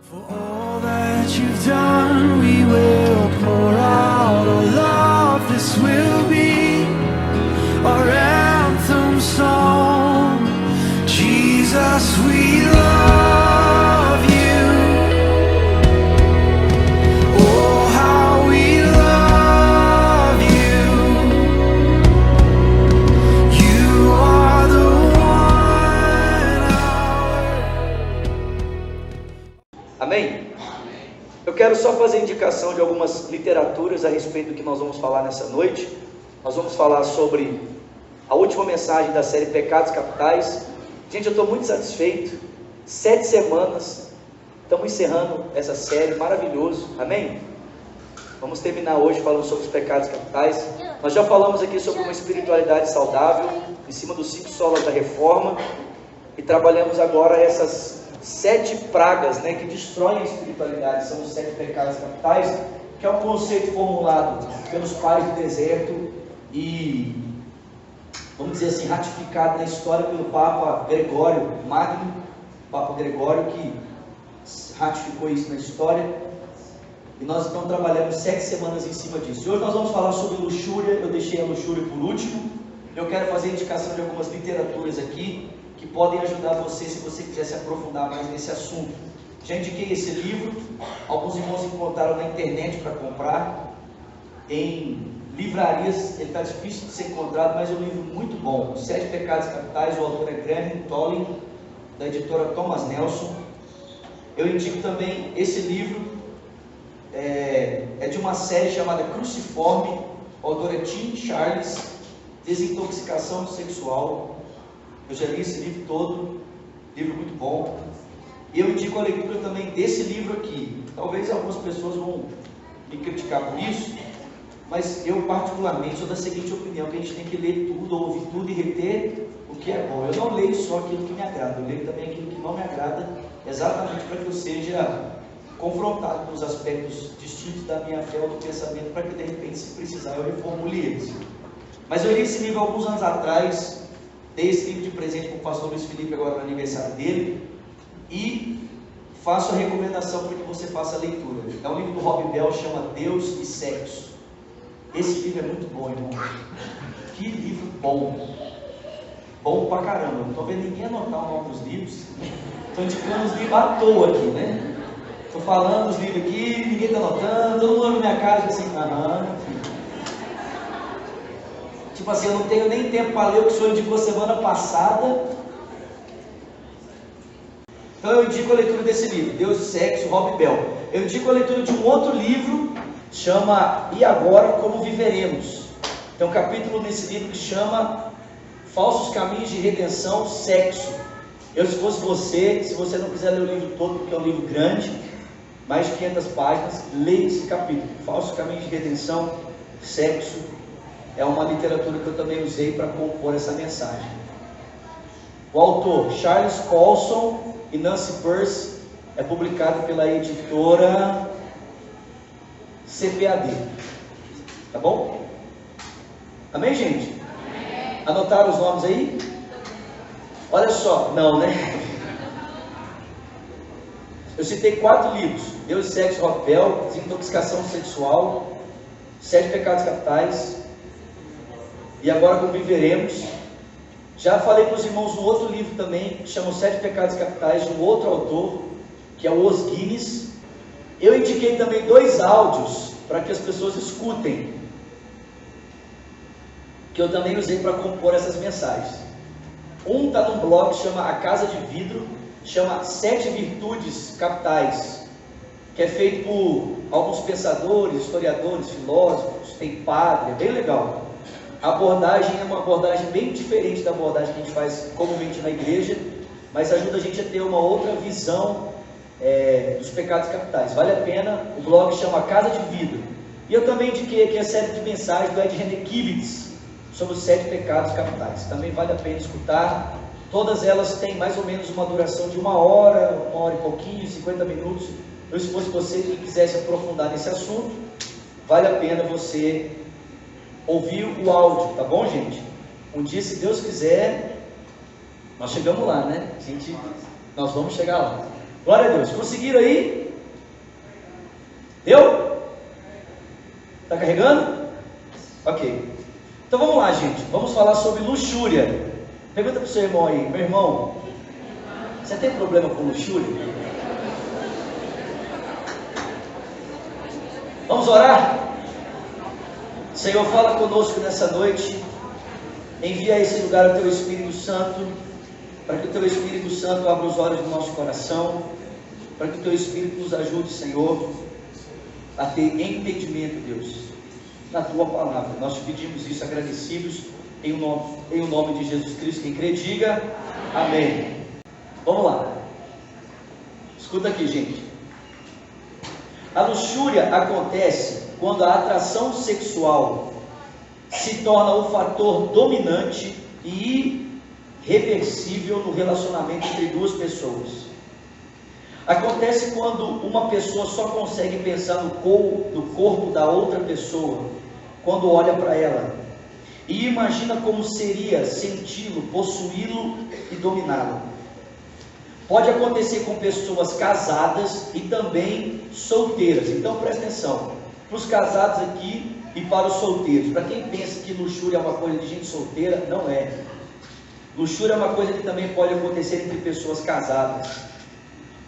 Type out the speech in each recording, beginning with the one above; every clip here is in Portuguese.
For all that you've done, we will pour out our love. This will be our anthem song. Jesus, we love you. Oh, how we love you. You are the one. Amém? Eu quero só fazer indicação de algumas literaturas a respeito do que nós vamos falar nessa noite. Nós vamos falar sobre a última mensagem da série Pecados Capitais. Gente, eu estou muito satisfeito. 7 semanas, estamos encerrando essa série, maravilhoso. Amém? Vamos terminar hoje falando sobre os pecados capitais. Nós já falamos aqui sobre uma espiritualidade saudável, em cima dos 5 solas da reforma. E trabalhamos agora essas 7 pragas, que destroem a espiritualidade. São os 7 pecados capitais, que é um conceito formulado pelos pais do deserto e, vamos dizer assim, ratificado na história pelo Papa Gregório Magno, Papa Gregório, que ratificou isso na história. E nós então trabalhamos 7 semanas em cima disso. E hoje nós vamos falar sobre luxúria. Eu deixei a luxúria por último. Eu quero fazer indicação de algumas literaturas aqui que podem ajudar você, se você quiser se aprofundar mais nesse assunto. Já indiquei esse livro, alguns irmãos encontraram na internet para comprar, em livrarias, ele está difícil de ser encontrado, mas é um livro muito bom. Os 7 Pecados Capitais, o autor é Graham Tolling, da editora Thomas Nelson. Eu indico também esse livro, é de uma série chamada Cruciforme, o autor é Tim Charles, Desintoxicação Sexual. Eu já li esse livro todo, livro muito bom. E eu indico a leitura também desse livro aqui. Talvez algumas pessoas vão me criticar por isso, mas eu particularmente sou da seguinte opinião, que a gente tem que ler tudo, ouvir tudo e reter o que é bom. Eu não leio só aquilo que me agrada, eu leio também aquilo que não me agrada, exatamente para que eu seja confrontado com os aspectos distintos da minha fé ou do pensamento, para que de repente, se precisar, eu reformule eles. Mas eu li esse livro há alguns anos atrás. Dei esse livro de presente para o pastor Luiz Felipe agora no aniversário dele e faço a recomendação para que você faça a leitura. É um livro do Rob Bell, chama Deus e Sexo. Esse livro é muito bom, irmão. Que livro bom. Bom pra caramba. Não estou vendo ninguém anotar o nome dos livros. Estou indicando os livros à toa aqui, né? Estou falando os livros aqui, ninguém está anotando, todo mundo na minha cara assim, tipo assim, eu não tenho nem tempo para ler o que o senhor indicou semana passada. Então eu indico a leitura desse livro, Deus e Sexo, Rob Bell. Eu indico a leitura de um outro livro, chama E Agora Como Viveremos. Tem um capítulo nesse livro que chama Falsos Caminhos de Redenção, Sexo. Eu, se fosse você, se você não quiser ler o livro todo, porque é um livro grande, mais de 500 páginas, leia esse capítulo, Falsos Caminhos de Redenção, Sexo. É uma literatura que eu também usei para compor essa mensagem. O autor, Charles Colson e Nancy Peirce, é publicado pela editora CPAD. Tá bom? Amém, gente? Amém. Anotaram os nomes aí? Olha só, não, né? Eu citei 4 livros: Deus e Sexo, Rob Bell, Desintoxicação Sexual, 7 Pecados Capitais, E Agora Como Viveremos. Já falei para os irmãos um outro livro também, que chama Os 7 Pecados Capitais, de um outro autor, que é o Os Guinness. Eu indiquei também 2 áudios para que as pessoas escutem, que eu também usei para compor essas mensagens. Um está num blog que chama A Casa de Vidro, chama 7 Virtudes Capitais, que é feito por alguns pensadores, historiadores, filósofos, tem padre, é bem legal. A abordagem é uma abordagem bem diferente da abordagem que a gente faz comumente na igreja, mas ajuda a gente a ter uma outra visão dos pecados capitais. Vale a pena. O blog chama Casa de Vidro. E eu também indiquei aqui a série de mensagens do Ed Renekiewicz sobre os 7 pecados capitais. Também vale a pena escutar. Todas elas têm mais ou menos uma duração de 1 hora, 1 hora e pouquinho, 50 minutos. Eu, se fosse você que quisesse aprofundar nesse assunto, vale a pena você ouvir o áudio, tá bom, gente? Um dia, se Deus quiser, nós chegamos lá, né? Nós vamos chegar lá. Glória a Deus. Conseguiram aí? Deu? Está carregando? Ok. Então vamos lá, gente. Vamos falar sobre luxúria. Pergunta para o seu irmão aí. Meu irmão, você tem problema com luxúria? Vamos orar? Senhor, fala conosco nessa noite. Envia a esse lugar o Teu Espírito Santo, para que o Teu Espírito Santo abra os olhos do nosso coração, para que o Teu Espírito nos ajude, Senhor, a ter entendimento, Deus, na Tua palavra. Nós te pedimos isso agradecidos, em o nome de Jesus Cristo. Quem crê, diga amém. Vamos lá. Escuta aqui, gente. A luxúria acontece quando a atração sexual se torna o fator dominante e irreversível no relacionamento entre duas pessoas. Acontece quando uma pessoa só consegue pensar no corpo da outra pessoa quando olha para ela e imagina como seria senti-lo, possuí-lo e dominá-lo. Pode acontecer com pessoas casadas e também solteiras. Então presta atenção, para os casados aqui e para os solteiros. Para quem pensa que luxúria é uma coisa de gente solteira, não é. Luxúria é uma coisa que também pode acontecer entre pessoas casadas.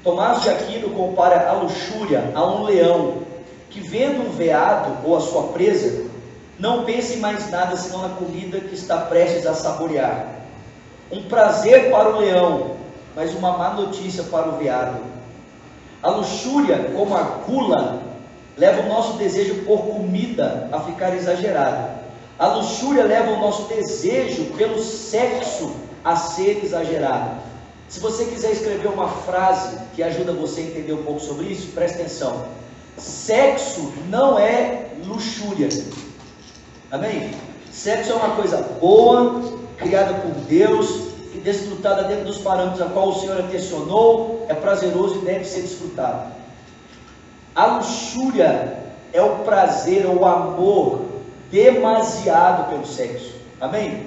Tomás de Aquino compara a luxúria a um leão que, vendo um veado ou a sua presa, não pensa em mais nada senão na comida que está prestes a saborear. Um prazer para o leão, mas uma má notícia para o veado. A luxúria, como a gula, leva o nosso desejo por comida a ficar exagerado. A luxúria leva o nosso desejo pelo sexo a ser exagerado. Se você quiser escrever uma frase que ajuda você a entender um pouco sobre isso, presta atenção. Sexo não é luxúria. Amém? Sexo é uma coisa boa, criada por Deus, e desfrutada dentro dos parâmetros a qual o Senhor atencionou, é prazeroso e deve ser desfrutado. A luxúria é o prazer ou o amor demasiado pelo sexo. Amém?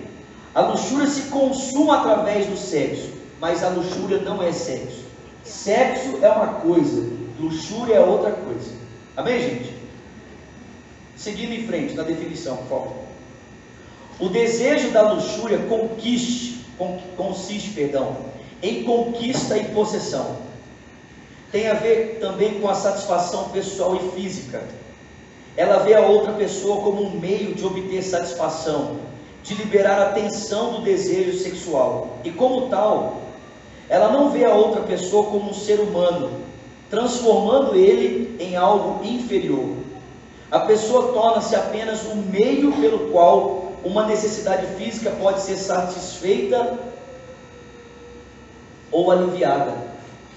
A luxúria se consome através do sexo, mas a luxúria não é sexo. Sexo é uma coisa, luxúria é outra coisa. Amém, gente? Seguindo em frente na definição, por favor. O desejo da luxúria consiste em conquista e possessão. Tem a ver também com a satisfação pessoal e física. Ela vê a outra pessoa como um meio de obter satisfação, de liberar a tensão do desejo sexual. E como tal, ela não vê a outra pessoa como um ser humano, transformando ele em algo inferior. A pessoa torna-se apenas um meio pelo qual uma necessidade física pode ser satisfeita ou aliviada.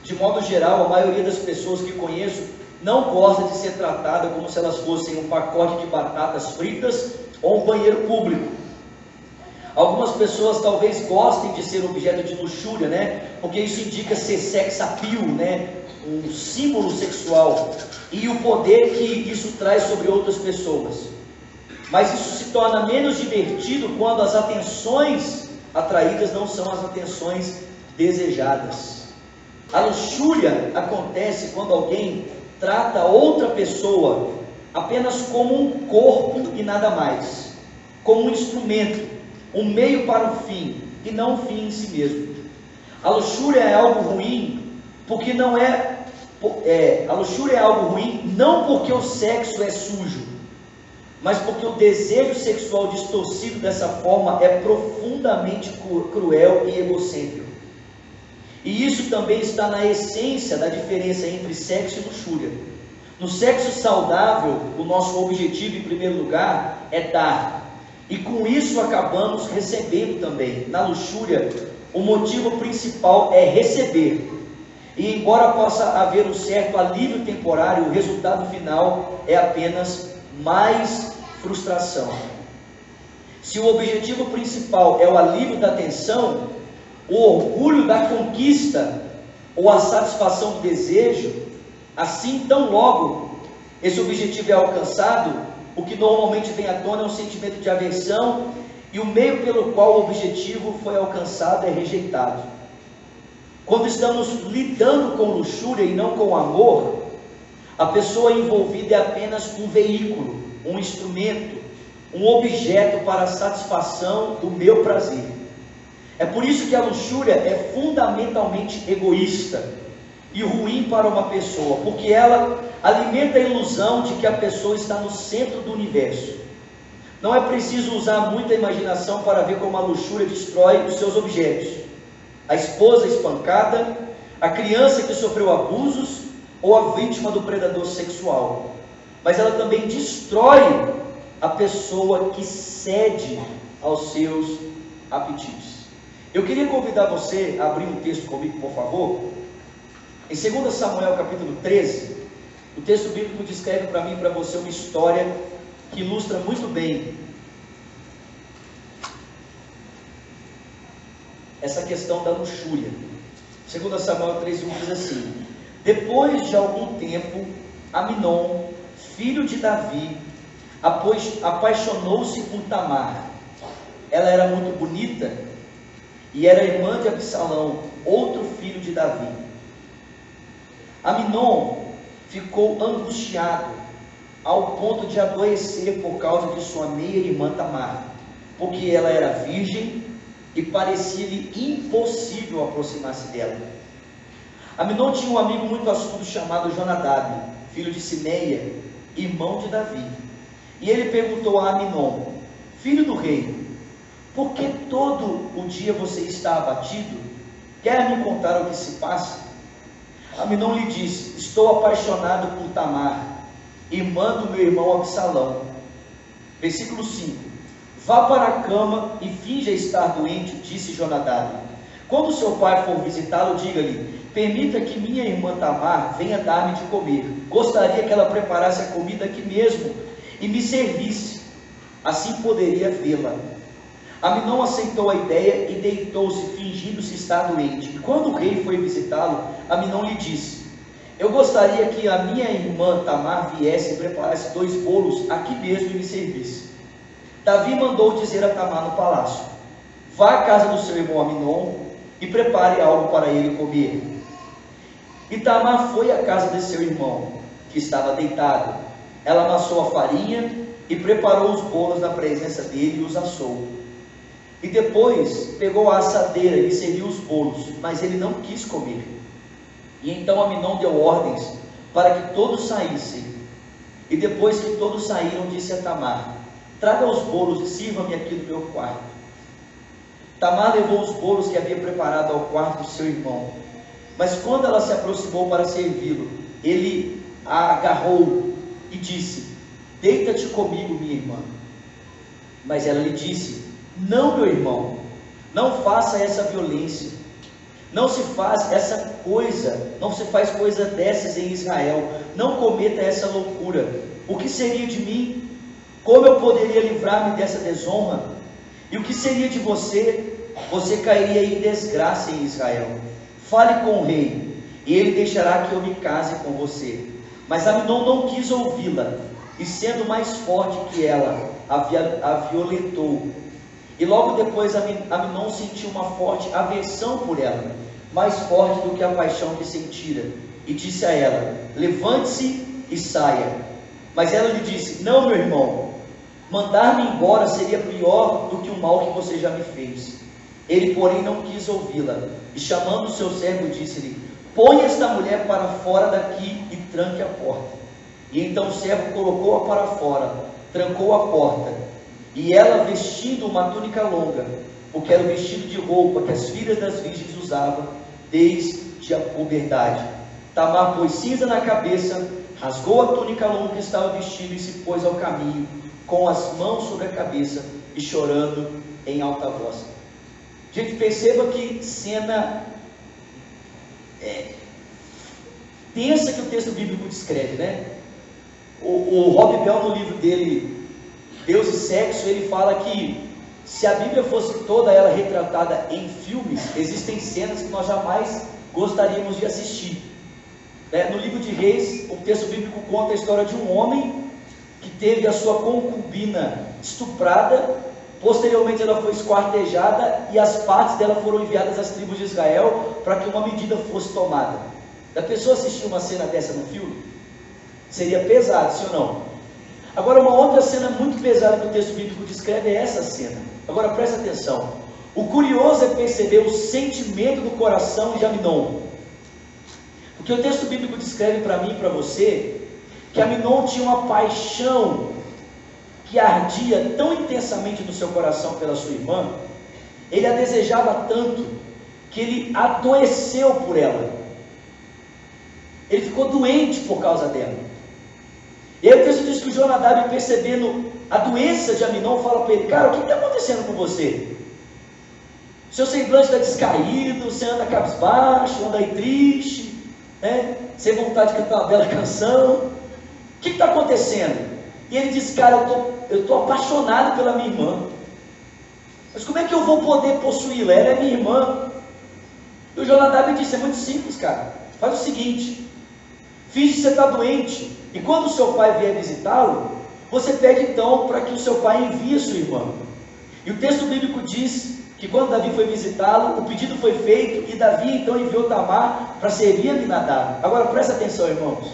De modo geral, a maioria das pessoas que conheço não gosta de ser tratada como se elas fossem um pacote de batatas fritas ou um banheiro público. Algumas pessoas talvez gostem de ser objeto de luxúria, né? Porque isso indica ser sex appeal, né? Um símbolo sexual e o poder que isso traz sobre outras pessoas. Mas isso se torna menos divertido quando as atenções atraídas não são as atenções desejadas. A luxúria acontece quando alguém trata outra pessoa apenas como um corpo e nada mais, como um instrumento, um meio para o fim e não um fim em si mesmo. A luxúria é algo ruim porque a luxúria é algo ruim não porque o sexo é sujo, mas porque o desejo sexual distorcido dessa forma é profundamente cruel e egocêntrico. E isso também está na essência da diferença entre sexo e luxúria. No sexo saudável, o nosso objetivo em primeiro lugar é dar, e com isso acabamos recebendo também. Na luxúria, o motivo principal é receber, e embora possa haver um certo alívio temporário, o resultado final é apenas mais frustração. Se o objetivo principal é o alívio da tensão, o orgulho da conquista ou a satisfação do desejo, assim tão logo esse objetivo é alcançado, o que normalmente vem à tona é um sentimento de aversão, e o meio pelo qual o objetivo foi alcançado é rejeitado. Quando estamos lidando com luxúria e não com amor, a pessoa envolvida é apenas um veículo, um instrumento, um objeto para a satisfação do meu prazer. É por isso que a luxúria é fundamentalmente egoísta e ruim para uma pessoa, porque ela alimenta a ilusão de que a pessoa está no centro do universo. Não é preciso usar muita imaginação para ver como a luxúria destrói os seus objetos. A esposa espancada, a criança que sofreu abusos ou a vítima do predador sexual. Mas ela também destrói a pessoa que cede aos seus apetites. Eu queria convidar você a abrir um texto comigo, por favor. Em 2 Samuel capítulo 13, o texto bíblico descreve para mim e para você uma história que ilustra muito bem essa questão da luxúria. 2 Samuel 13:1 diz assim: depois de algum tempo, Aminon, filho de Davi, apaixonou-se por Tamar. Ela era muito bonita e era irmã de Absalão, outro filho de Davi. Aminon ficou angustiado ao ponto de adoecer por causa de sua meia-irmã Tamar, porque ela era virgem e parecia-lhe impossível aproximar-se dela. Aminon tinha um amigo muito astuto chamado Jonadab, filho de Simeia, irmão de Davi. E ele perguntou a Aminon: filho do rei, por que todo o dia você está abatido? Quer me contar o que se passa? Aminon lhe disse: estou apaixonado por Tamar, irmã do meu irmão Absalão. Versículo 5: vá para a cama e finja estar doente, disse Jonadab. Quando seu pai for visitá-lo, diga-lhe: permita que minha irmã Tamar venha dar-me de comer. Gostaria que ela preparasse a comida aqui mesmo e me servisse, assim poderia vê-la. Aminon aceitou a ideia e deitou-se, fingindo-se estar doente. E quando o rei foi visitá-lo, Aminon lhe disse: eu gostaria que a minha irmã Tamar viesse e preparasse 2 bolos aqui mesmo e me servisse. Davi mandou dizer a Tamar no palácio: vá à casa do seu irmão Aminon e prepare algo para ele comer. E Tamar foi à casa de seu irmão, que estava deitado. Ela amassou a farinha e preparou os bolos na presença dele e os assou. E depois pegou a assadeira e serviu os bolos, mas ele não quis comer. E então Aminon deu ordens para que todos saíssem. E depois que todos saíram, disse a Tamar: traga os bolos e sirva-me aqui no meu quarto. Tamar levou os bolos que havia preparado ao quarto de seu irmão. Mas quando ela se aproximou para servi-lo, ele a agarrou e disse: deita-te comigo, minha irmã. Mas ela lhe disse: não, meu irmão, não faça essa violência. Não se faz essa coisa, não se faz coisa dessas em Israel. Não cometa essa loucura. O que seria de mim? Como eu poderia livrar-me dessa desonra? E o que seria de você? Você cairia em desgraça em Israel. Fale com o rei, e ele deixará que eu me case com você. Mas Aminon não quis ouvi-la, e sendo mais forte que ela, a violentou. E logo depois Aminon sentiu uma forte aversão por ela, mais forte do que a paixão que sentira, e disse a ela: levante-se e saia. Mas ela lhe disse: não, meu irmão, mandar-me embora seria pior do que o mal que você já me fez. Ele, porém, não quis ouvi-la, e chamando o seu servo, disse-lhe: põe esta mulher para fora daqui e tranque a porta. E então o servo colocou-a para fora, trancou a porta, e ela, vestindo uma túnica longa, porque era o vestido de roupa que as filhas das virgens usavam desde a puberdade, Tamar pôs cinza na cabeça, rasgou a túnica longa que estava vestindo e se pôs ao caminho, com as mãos sobre a cabeça e chorando em alta voz. Gente, perceba que cena tensa que o texto bíblico descreve, né? O Rob Bell, no livro dele, Deus e Sexo, ele fala que se a Bíblia fosse toda ela retratada em filmes, existem cenas que nós jamais gostaríamos de assistir. No livro de Reis, o texto bíblico conta a história de um homem que teve a sua concubina estuprada Posteriormente ela foi esquartejada e as partes dela foram enviadas às tribos de Israel para que uma medida fosse tomada. Da pessoa assistir uma cena dessa no filme, seria pesado, sim ou não? Agora, uma outra cena muito pesada que o texto bíblico descreve é essa cena. Agora presta atenção. O curioso é perceber o sentimento do coração de Aminon. Porque o texto bíblico descreve para mim e para você que Aminon tinha uma paixão que ardia tão intensamente no seu coração pela sua irmã, ele a desejava tanto, que ele adoeceu por ela, ele ficou doente por causa dela. E aí o texto diz que o Jonadab, percebendo a doença de Aminon, fala para ele: cara, o que está acontecendo com você? Seu semblante está descaído, você anda cabisbaixo, anda aí triste, né? Sem vontade de cantar uma bela canção, o que está acontecendo? E ele disse: cara, eu estou apaixonado pela minha irmã, mas como é que eu vou poder possuí-la? Ela é minha irmã. E o Jonadab disse: é muito simples, cara, faz o seguinte, finge que você está doente, e quando o seu pai vier visitá-lo, você pede então para que o seu pai envie a sua irmã. E o texto bíblico diz que quando Davi foi visitá-lo, o pedido foi feito, e Davi então enviou Tamar para servir Aminadab. Agora presta atenção, irmãos.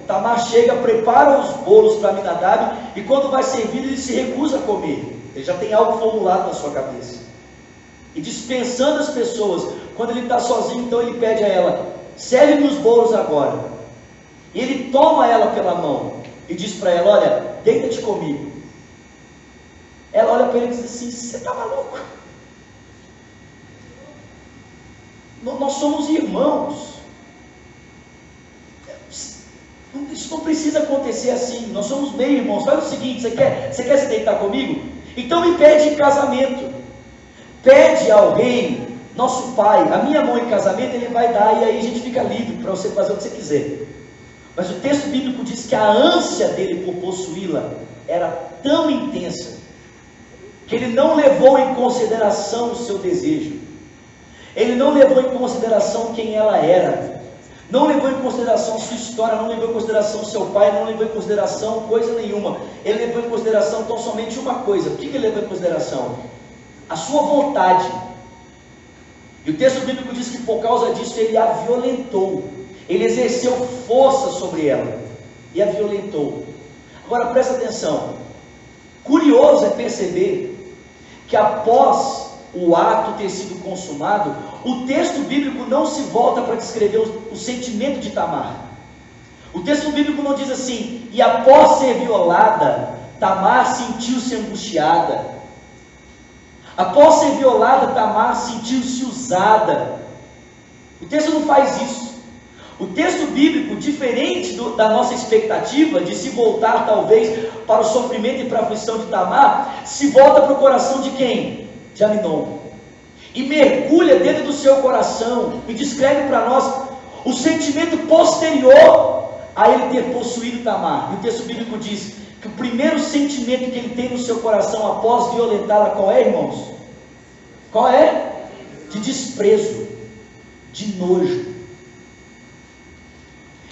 Tamar chega, prepara os bolos para Aminadab, e quando vai servir, ele se recusa a comer. Ele já tem algo formulado na sua cabeça. E dispensando as pessoas, quando ele está sozinho, então ele pede a ela: serve-me os bolos agora. E ele toma ela pela mão e diz para ela: olha, deita-te comigo. Ela olha para ele e diz assim: você está maluco? Nós somos irmãos. Isso não precisa acontecer assim. Nós somos meio irmãos. Faz o seguinte: você quer se deitar comigo? Então me pede em casamento. Pede ao rei, nosso pai, a minha mão em casamento, ele vai dar, e aí a gente fica livre para você fazer o que você quiser. Mas o texto bíblico diz que a ânsia dele por possuí-la era tão intensa, que ele não levou em consideração o seu desejo, ele não levou em consideração quem ela era, não levou em consideração a sua história, não levou em consideração o seu pai, não levou em consideração coisa nenhuma. Ele levou em consideração tão somente uma coisa. O que ele levou em consideração? A sua vontade. E o texto bíblico diz que por causa disso ele a violentou, ele exerceu força sobre ela e a violentou. Agora presta atenção, curioso é perceber que após o ato ter sido consumado, o texto bíblico não se volta para descrever o sentimento de Tamar. O texto bíblico não diz assim: e após ser violada, Tamar sentiu-se angustiada. Após ser violada, Tamar sentiu-se usada. O texto não faz isso. O texto bíblico, diferente da nossa expectativa de se voltar talvez para o sofrimento e para a aflição de Tamar, se volta para o coração de quem? De Aminon. E mergulha dentro do seu coração e descreve para nós o sentimento posterior a ele ter possuído Tamar. E o texto bíblico diz que o primeiro sentimento que ele tem no seu coração após violentá-la, qual é, irmãos? Qual é? De desprezo, de nojo.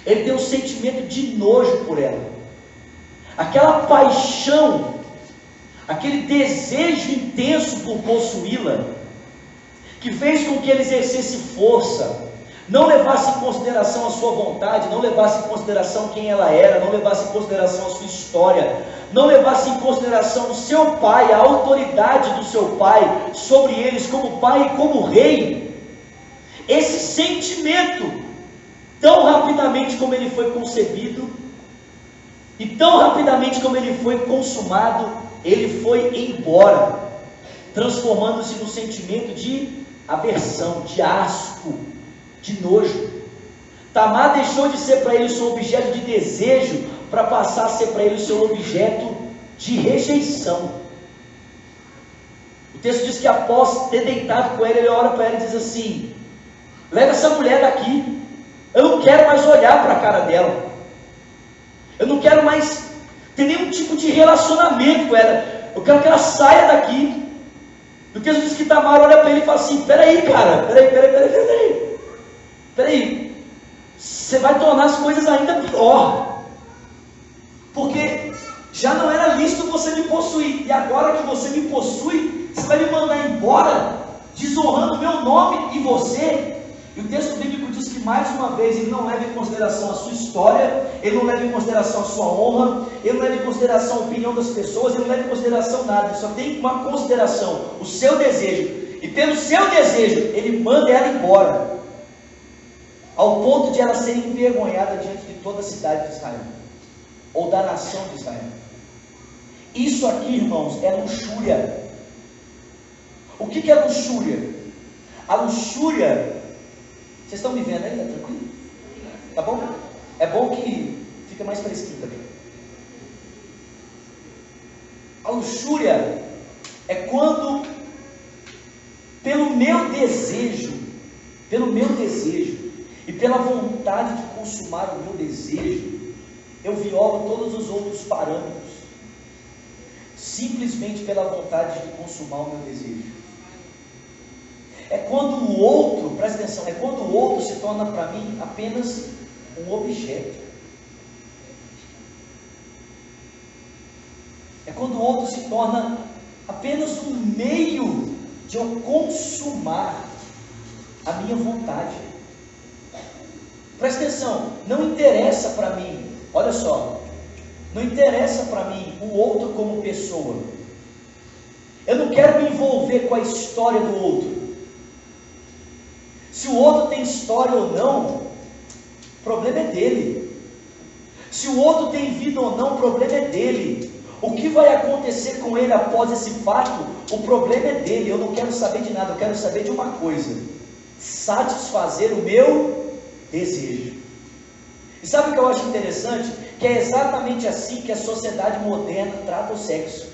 Ele tem um sentimento de nojo por ela. Aquela paixão, aquele desejo intenso por possuí-la, que fez com que ele exercesse força, não levasse em consideração a sua vontade, não levasse em consideração quem ela era, não levasse em consideração a sua história, não levasse em consideração o seu pai, a autoridade do seu pai sobre eles como pai e como rei. Esse sentimento, tão rapidamente como ele foi concebido e tão rapidamente como ele foi consumado, ele foi embora, transformando-se no sentimento de aversão, de asco, de nojo. Tamar deixou de ser para ele o seu objeto de desejo, para passar a ser para ele o seu objeto de rejeição. O texto diz que após ter deitado com ele, ele olha para ela e diz assim: leva essa mulher daqui, eu não quero mais olhar para a cara dela, eu não quero mais ter nenhum tipo de relacionamento com ela, eu quero que ela saia daqui. O texto diz que Tamar olha para ele e fala assim: peraí, cara, peraí, você vai tornar as coisas ainda pior, porque Já não era lícito você me possuir, e agora que você me possui, você vai me mandar embora, desonrando o meu nome e você. E o texto bíblico diz que, mais uma vez, ele não leva em consideração a sua história, ele não leva em consideração a sua honra, ele não leva em consideração a opinião das pessoas, ele não leva em consideração nada, ele só tem uma consideração, o seu desejo. E pelo seu desejo, ele manda ela embora, ao ponto de ela ser envergonhada diante de toda a cidade de Israel, ou da nação de Israel. Isso aqui, irmãos, é luxúria. O que é luxúria? A luxúria, vocês estão me vendo aí? Tá tranquilo? Tá bom? É bom que fica mais fresquinho também. A luxúria é quando, pelo meu desejo e pela vontade de consumar o meu desejo, eu violo todos os outros parâmetros, simplesmente pela vontade de consumar o meu desejo. É quando o outro, presta atenção, é quando o outro se torna para mim apenas um objeto. É quando o outro se torna apenas um meio de eu consumar a minha vontade. Presta atenção, não interessa para mim, olha só, não interessa para mim o outro como pessoa. Eu não quero me envolver com a história do outro. Se o outro tem história ou não, o problema é dele. Se o outro tem vida ou não, o problema é dele. O que vai acontecer com ele após esse fato, o problema é dele. Eu não quero saber de nada, eu quero saber de uma coisa: satisfazer o meu desejo. E sabe o que eu acho interessante? Que é exatamente assim que a sociedade moderna trata o sexo,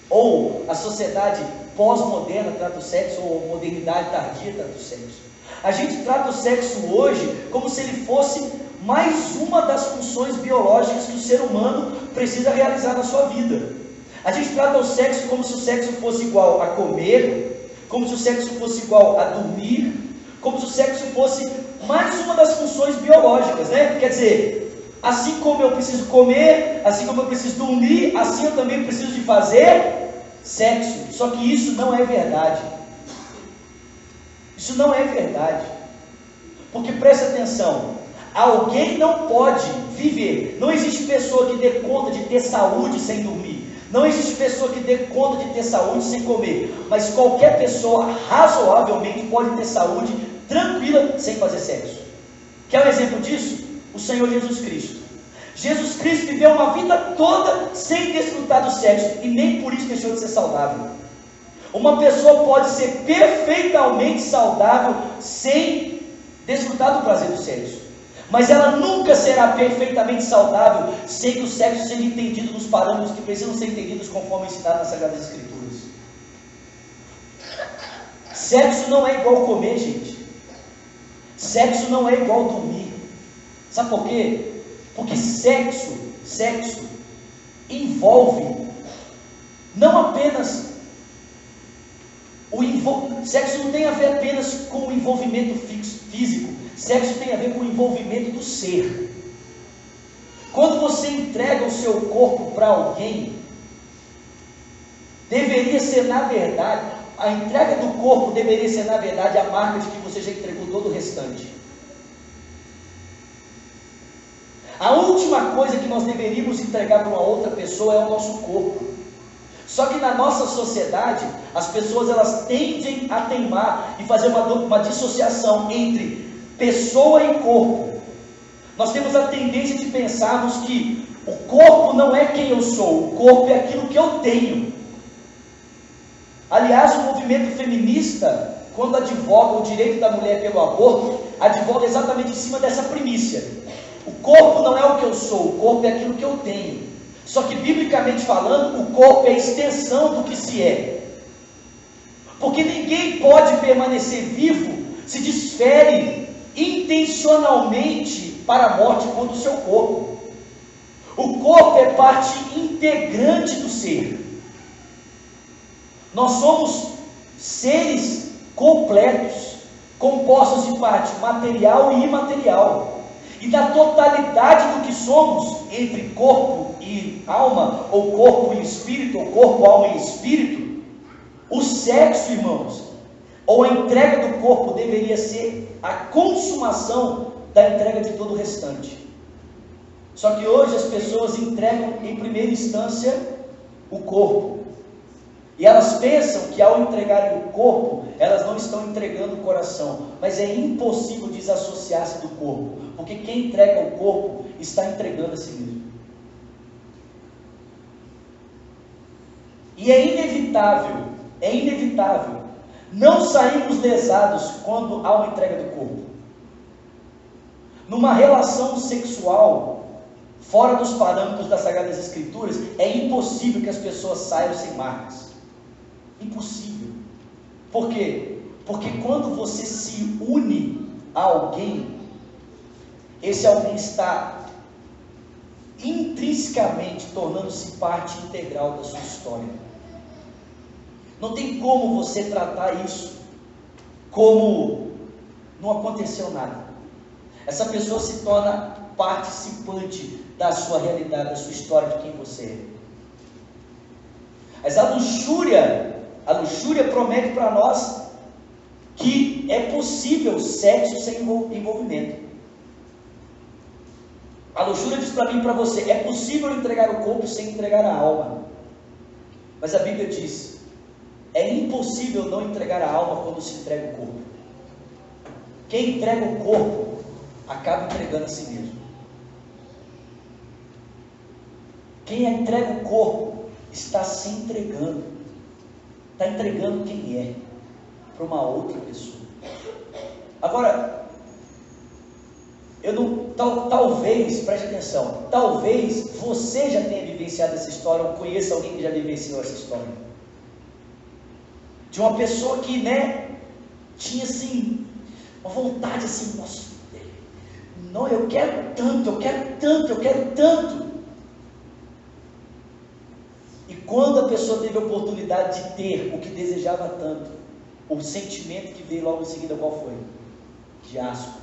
ou a sociedade pós-moderna trata o sexo, ou a modernidade tardia trata o sexo. A gente trata o sexo hoje como se ele fosse mais uma das funções biológicas que o ser humano precisa realizar na sua vida. A gente trata o sexo como se o sexo fosse igual a comer, como se o sexo fosse igual a dormir, como se o sexo fosse mais uma das funções biológicas, né? Quer dizer, assim como eu preciso comer, assim como eu preciso dormir, assim eu também preciso de fazer sexo. Só que isso não é verdade. Isso não é verdade. Porque presta atenção, alguém não pode viver, não existe pessoa que dê conta de ter saúde sem dormir, não existe pessoa que dê conta de ter saúde sem comer, mas qualquer pessoa razoavelmente pode ter saúde tranquila sem fazer sexo. Quer um exemplo disso? O Senhor Jesus Cristo. Jesus Cristo viveu uma vida toda sem desfrutar do sexo, e nem por isso deixou de ser saudável. Uma pessoa pode ser perfeitamente saudável sem desfrutar do prazer do sexo, mas ela nunca será perfeitamente saudável sem que o sexo seja entendido nos parâmetros que precisam ser entendidos conforme ensinado nas Sagradas Escrituras. Sexo não é igual comer, gente. Sexo não é igual dormir. Sabe por quê? Porque sexo envolve não apenas sexo não tem a ver apenas com o envolvimento físico. Sexo tem a ver com o envolvimento do ser. Quando você entrega o seu corpo para alguém, deveria ser, na verdade, a entrega do corpo deveria ser, na verdade, a marca de que você já entregou todo o restante. A última coisa que nós deveríamos entregar para uma outra pessoa é o nosso corpo. Só que na nossa sociedade, as pessoas elas tendem a teimar e fazer uma dissociação entre pessoa e corpo. Nós temos a tendência de pensarmos que o corpo não é quem eu sou, o corpo é aquilo que eu tenho. Aliás, o movimento feminista, quando advoga o direito da mulher pelo aborto, advoga exatamente em cima dessa primícia. O corpo não é o que eu sou, o corpo é aquilo que eu tenho. Só que, biblicamente falando, o corpo é a extensão do que se é. Porque ninguém pode permanecer vivo se desfere intencionalmente para a morte contra o seu corpo. O corpo é parte integrante do ser. Nós somos seres completos, compostos de parte material e imaterial. e da totalidade do que somos, entre corpo e alma, ou corpo e espírito, ou corpo, alma e espírito, o sexo, irmãos, ou a entrega do corpo deveria ser a consumação da entrega de todo o restante. Só que hoje as pessoas entregam em primeira instância o corpo, e elas pensam que ao entregarem o corpo, elas não estão entregando o coração, mas é impossível desassociar-se do corpo, porque quem entrega o corpo está entregando a si mesmo. E é inevitável, não sairmos lesados quando há uma entrega do corpo. Numa relação sexual, fora dos parâmetros das Sagradas Escrituras, é impossível que as pessoas saiam sem marcas. Impossível. Por quê? Porque quando você se une a alguém, esse alguém está intrinsecamente tornando-se parte integral da sua história. Não tem como você tratar isso como não aconteceu nada. Essa pessoa se torna participante da sua realidade, da sua história, de quem você é. Mas a luxúria promete para nós que é possível sexo sem envolvimento. A luxúria diz para mim e para você, é possível entregar o corpo sem entregar a alma. Mas a Bíblia diz, é impossível não entregar a alma quando se entrega o corpo. Quem entrega o corpo, acaba entregando a si mesmo. Quem entrega o corpo, está se entregando. Está entregando quem é, para uma outra pessoa. Agora, talvez, preste atenção, talvez você já tenha vivenciado essa história, ou conheça alguém que já vivenciou essa história. De uma pessoa que, tinha assim, uma vontade assim, nossa, não, eu quero tanto. E quando a pessoa teve a oportunidade de ter o que desejava tanto, o sentimento que veio logo em seguida, qual foi? De asco.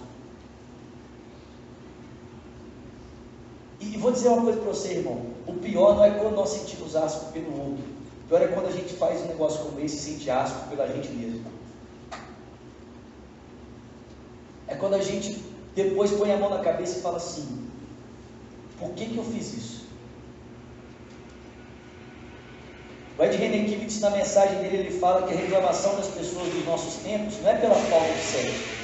E vou dizer uma coisa para você, irmão, o pior não é quando nós sentimos asco pelo outro, o pior é quando a gente faz um negócio como esse e sente asco pela gente mesmo. É quando a gente depois põe a mão na cabeça e fala assim, por que eu fiz isso? O Ed Renekiewicz, na mensagem dele, ele fala que a reclamação das pessoas dos nossos tempos não é pela falta de sexo.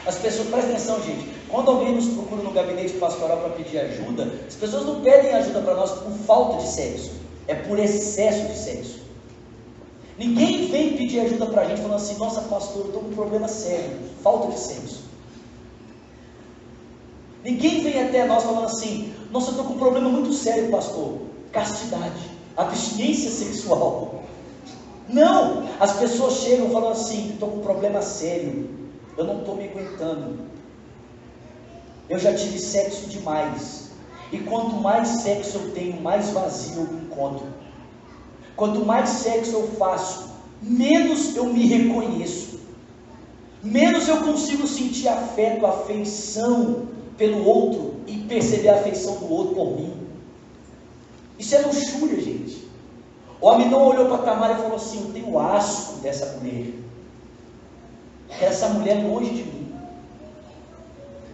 As pessoas, presta atenção, gente, quando alguém nos procura no gabinete pastoral para pedir ajuda, as pessoas não pedem ajuda para nós por falta de sexo, é por excesso de sexo. Ninguém vem pedir ajuda para a gente falando assim, nossa pastor, eu estou com um problema sério, falta de sexo. Ninguém vem até nós falando assim, nossa, eu estou com um problema muito sério, pastor, castidade, abstinência sexual. Não, as pessoas chegam falando assim, estou com um problema sério, eu não estou me aguentando, eu já tive sexo demais, e quanto mais sexo eu tenho, mais vazio eu me encontro. Quanto mais sexo eu faço, menos eu me reconheço, menos eu consigo sentir afeto, afeição pelo outro e perceber a afeição do outro por mim. Isso é luxúria, gente. O Aminon olhou para Tamar e falou assim, eu tenho asco dessa mulher, quero essa mulher longe de mim.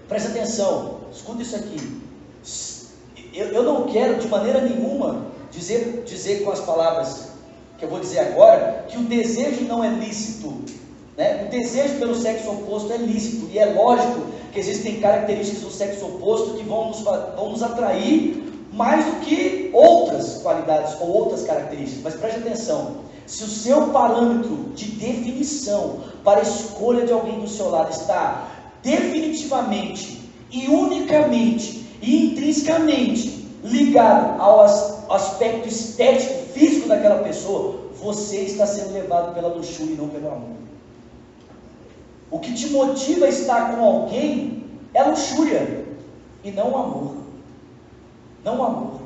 Presta atenção, escuta isso aqui. Eu não quero de maneira nenhuma dizer com as palavras que eu vou dizer agora, que o desejo não é lícito, O desejo pelo sexo oposto é lícito, e é lógico que existem características do sexo oposto que vão nos atrair mais do que outras qualidades ou outras características. Mas preste atenção, se o seu parâmetro de definição para a escolha de alguém do seu lado está definitivamente e unicamente e intrinsecamente ligado ao aspecto estético, físico daquela pessoa, você está sendo levado pela luxúria e não pelo amor. O que te motiva a estar com alguém é a luxúria e não o amor. Não o amor.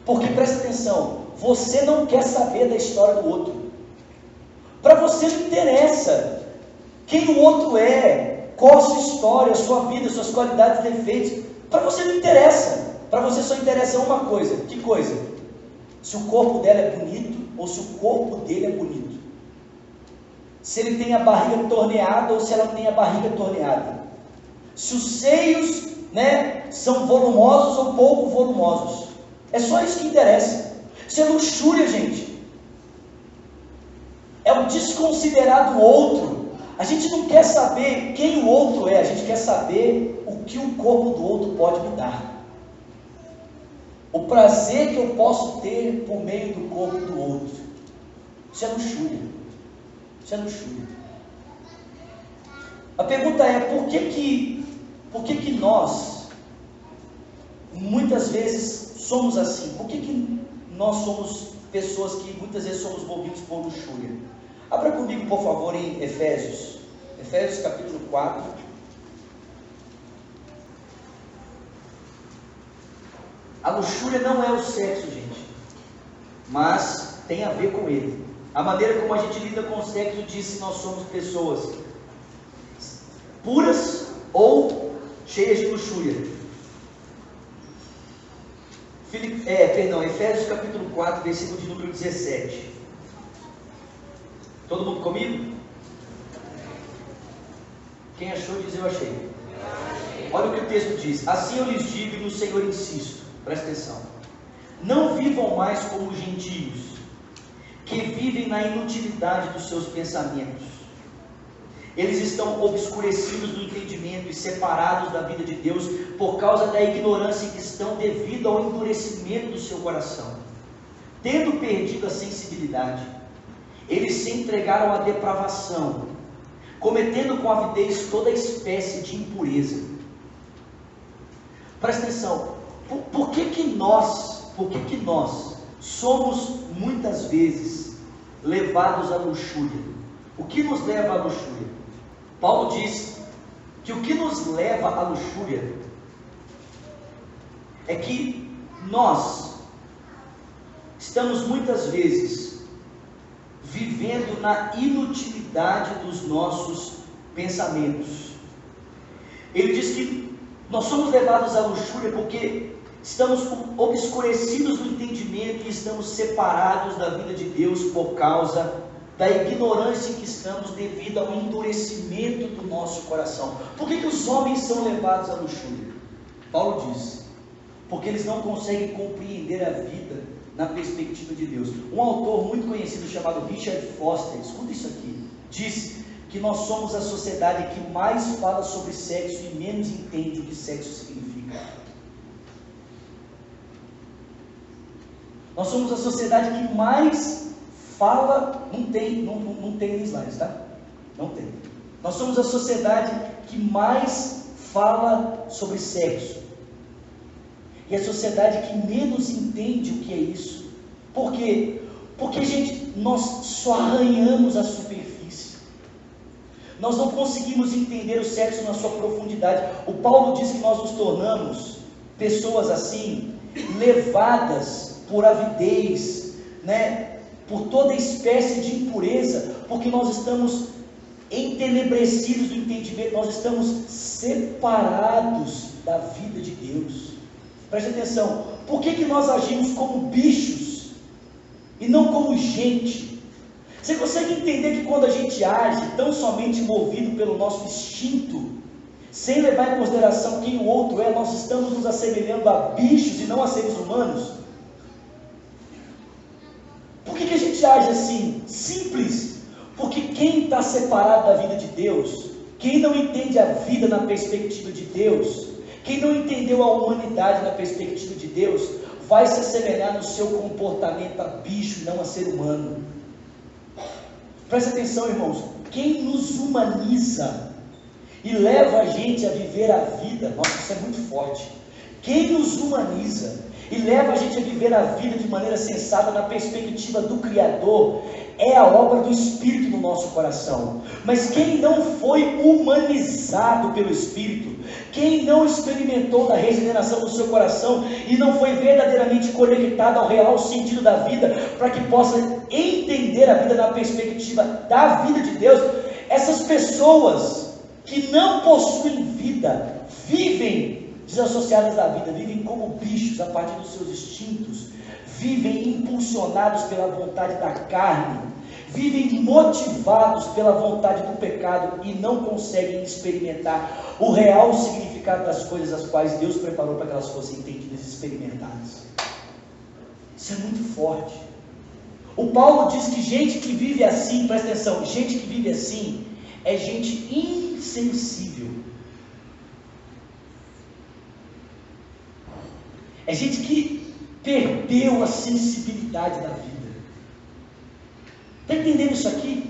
Porque presta atenção, você não quer saber da história do outro. Para você não interessa quem o outro é, qual a sua história, a sua vida, suas qualidades e defeitos. Para você não interessa. Para você só interessa uma coisa. Que coisa? Se o corpo dela é bonito ou se o corpo dele é bonito. Se ele tem a barriga torneada ou se ela tem a barriga torneada. Se os seios, são volumosos ou pouco volumosos. É só isso que interessa. Isso é luxúria, gente. É o desconsiderar do outro. A gente não quer saber quem o outro é, a gente quer saber o que o corpo do outro pode me dar. O prazer que eu posso ter por meio do corpo do outro. Isso é luxúria. Isso é luxúria. A pergunta é, por que nós, muitas vezes, somos assim? Por que nós somos pessoas que muitas vezes somos movidos por luxúria? Abra comigo, por favor, em Efésios. Efésios capítulo 4. A luxúria não é o sexo, gente, mas tem a ver com ele. A maneira como a gente lida com o sexo diz se nós somos pessoas puras ou cheias de luxúria. Efésios capítulo 4, versículo de número 17. Todo mundo comigo? Quem achou diz eu achei. Olha o que o texto diz: assim eu lhes digo e no Senhor insisto, presta atenção, não vivam mais como gentios, que vivem na inutilidade dos seus pensamentos. Eles estão obscurecidos no entendimento e separados da vida de Deus por causa da ignorância em que estão devido ao endurecimento do seu coração. Tendo perdido a sensibilidade, eles se entregaram à depravação, cometendo com avidez toda espécie de impureza. Presta atenção, por que nós somos muitas vezes levados à luxúria? O que nos leva à luxúria? Paulo diz que o que nos leva à luxúria é que nós estamos muitas vezes vivendo na inutilidade dos nossos pensamentos. Ele diz que nós somos levados à luxúria porque estamos obscurecidos no entendimento e estamos separados da vida de Deus por causa da ignorância em que estamos devido ao endurecimento do nosso coração. Por que os homens são levados à luxúria? Paulo diz, porque eles não conseguem compreender a vida na perspectiva de Deus. Um autor muito conhecido chamado Richard Foster, escuta isso aqui, diz que nós somos a sociedade que mais fala sobre sexo e menos entende o que sexo significa. Nós somos a sociedade que mais fala, não tem slides, tá? Não tem. Nós somos a sociedade que mais fala sobre sexo. E a sociedade que menos entende o que é isso. Por quê? Porque, gente, nós só arranhamos a superfície. Nós não conseguimos entender o sexo na sua profundidade. O Paulo diz que nós nos tornamos pessoas assim, levadas por avidez, por toda espécie de impureza, porque nós estamos entenebrecidos do entendimento, nós estamos separados da vida de Deus. Preste atenção, por que nós agimos como bichos e não como gente? Você consegue entender que quando a gente age tão somente movido pelo nosso instinto, sem levar em consideração quem o outro é, nós estamos nos assemelhando a bichos e não a seres humanos? Por que a gente age assim? Simples, porque quem está separado da vida de Deus, quem não entende a vida na perspectiva de Deus, quem não entendeu a humanidade na perspectiva de Deus, vai se assemelhar no seu comportamento a bicho e não a ser humano. Presta atenção, irmãos, quem nos humaniza e leva a gente a viver a vida, nossa, isso é muito forte, quem nos humaniza e leva a gente a viver a vida de maneira sensata na perspectiva do Criador, é a obra do Espírito no nosso coração. Mas quem não foi humanizado pelo Espírito, quem não experimentou da regeneração do seu coração e não foi verdadeiramente conectado ao real sentido da vida, para que possa entender a vida na perspectiva da vida de Deus, essas pessoas que não possuem vida, vivem desassociadas da vida, vivem como bichos a partir dos seus instintos, vivem impulsionados pela vontade da carne, vivem motivados pela vontade do pecado e não conseguem experimentar o real significado das coisas as quais Deus preparou para que elas fossem entendidas e experimentadas. Isso é muito forte. O Paulo diz que gente que vive assim, presta atenção, gente que vive assim é gente insensível. É gente que perdeu a sensibilidade da vida. Está entendendo isso aqui?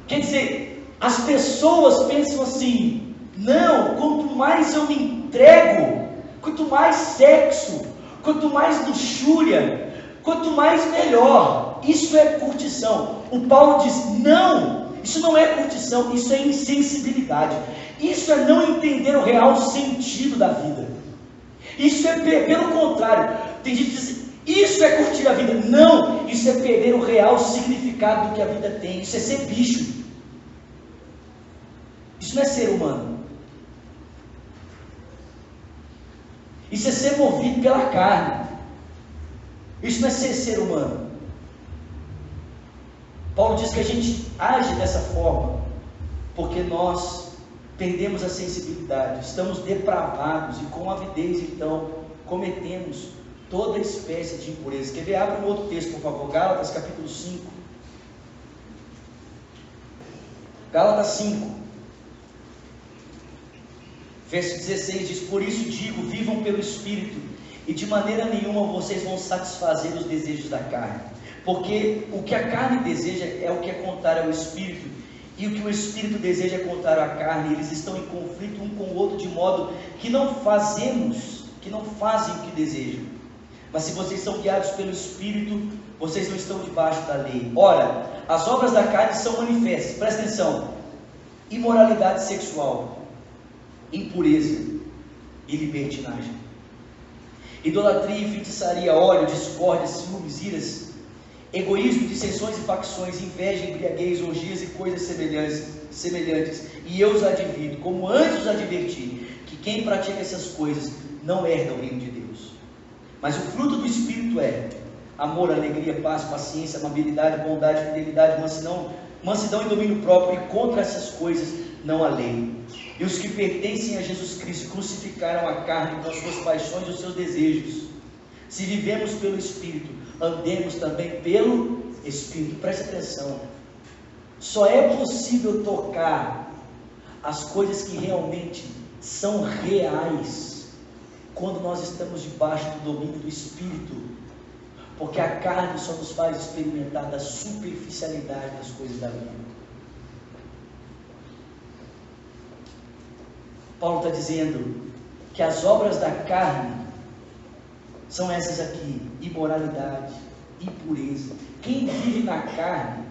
Quer dizer, as pessoas pensam assim: não, quanto mais eu me entrego, quanto mais sexo, quanto mais luxúria, quanto mais melhor. Isso é curtição. O Paulo diz: não, isso não é curtição, isso é insensibilidade. Isso é não entender o real sentido da vida. Isso é, pelo contrário, tem gente que diz assim: isso é curtir a vida. Não, isso é perder o real significado do que a vida tem. Isso é ser bicho. Isso não é ser humano. Isso é ser movido pela carne. Isso não é ser humano. Paulo diz que a gente age dessa forma porque nós perdemos a sensibilidade, estamos depravados e com avidez então cometemos toda espécie de impureza. Quer ver? Abra um outro texto, por favor. Gálatas capítulo 5. Gálatas 5, verso 16 diz: por isso digo, vivam pelo Espírito, e de maneira nenhuma vocês vão satisfazer os desejos da carne, porque o que a carne deseja é o que é contrário ao Espírito, e o que o Espírito deseja é contrário à carne. Eles estão em conflito um com o outro, de modo que não fazem o que desejam. Mas se vocês são guiados pelo Espírito, vocês não estão debaixo da lei. Ora, as obras da carne são manifestas, presta atenção: imoralidade sexual, impureza e libertinagem, idolatria e feitiçaria, ódio, discórdia, ciúmes, iras, egoísmo, dissensões e facções, inveja, embriaguez, orgias e coisas semelhantes. E eu os advirto, como antes os adverti, que quem pratica essas coisas não herda o reino de Deus. Mas o fruto do Espírito é amor, alegria, paz, paciência, amabilidade, bondade, fidelidade, mansidão e domínio próprio, e contra essas coisas não há lei. E os que pertencem a Jesus Cristo crucificaram a carne com as suas paixões e os seus desejos. Se vivemos pelo Espírito, andemos também pelo Espírito. Preste atenção: só é possível tocar as coisas que realmente são reais quando nós estamos debaixo do domínio do Espírito, porque a carne só nos faz experimentar da superficialidade das coisas da vida. Paulo está dizendo que as obras da carne são essas aqui: imoralidade, impureza. Quem vive na carne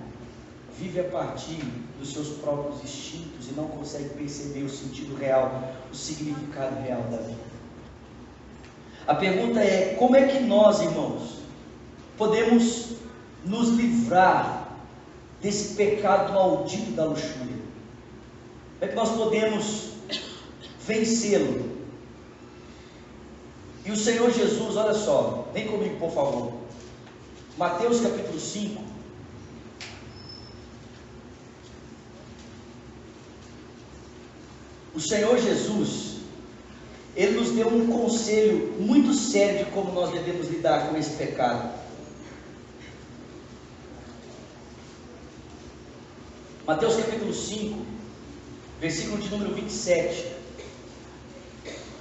vive a partir dos seus próprios instintos e não consegue perceber o sentido real, o significado real da vida. A pergunta é: como é que nós, irmãos, podemos nos livrar desse pecado maldito da luxúria? Como é que nós podemos vencê-lo? E o Senhor Jesus, olha só, vem comigo por favor, Mateus capítulo 5, o Senhor Jesus, Ele nos deu um conselho muito sério de como nós devemos lidar com esse pecado. Mateus capítulo 5, versículo de número 27.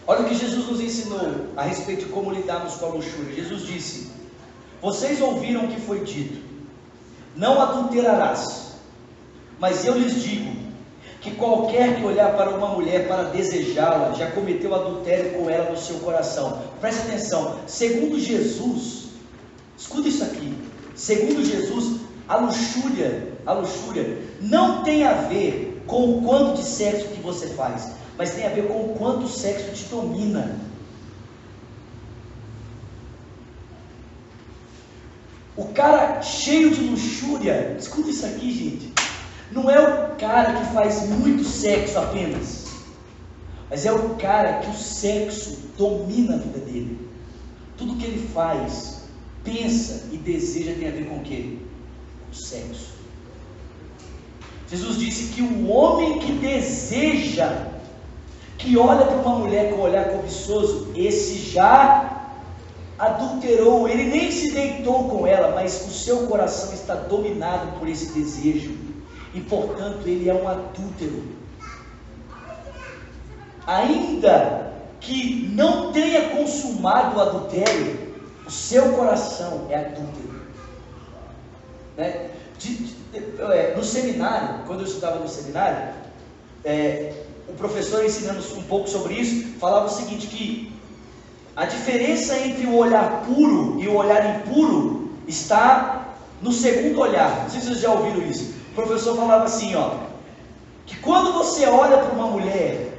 Olha o que Jesus nos ensinou a respeito de como lidarmos com a luxúria. Jesus disse: vocês ouviram o que foi dito: não adulterarás. Mas eu lhes digo que qualquer que olhar para uma mulher para desejá-la, já cometeu adultério com ela no seu coração. Preste atenção, segundo Jesus, escuta isso aqui, segundo Jesus, a luxúria não tem a ver com o quanto de sexo que você faz, mas tem a ver com o quanto o sexo te domina. O cara cheio de luxúria, escuta isso aqui, gente, Não é o cara que faz muito sexo apenas, mas é o cara que o sexo domina a vida dele. Tudo que ele faz, pensa e deseja tem a ver com o quê? O sexo. Jesus disse que o homem que deseja, que olha para uma mulher com olhar cobiçoso, esse já adulterou, ele nem se deitou com ela, mas o seu coração está dominado por esse desejo, e portanto ele é um adúltero. Ainda que não tenha consumado o adultério, o seu coração é adúltero, né? No seminário, quando eu estudava no seminário, o professor ensinando um pouco sobre isso, falava o seguinte, que a diferença entre o olhar puro e o olhar impuro está no segundo olhar. Não sei se vocês já ouviram isso. O professor falava assim, que quando você olha para uma mulher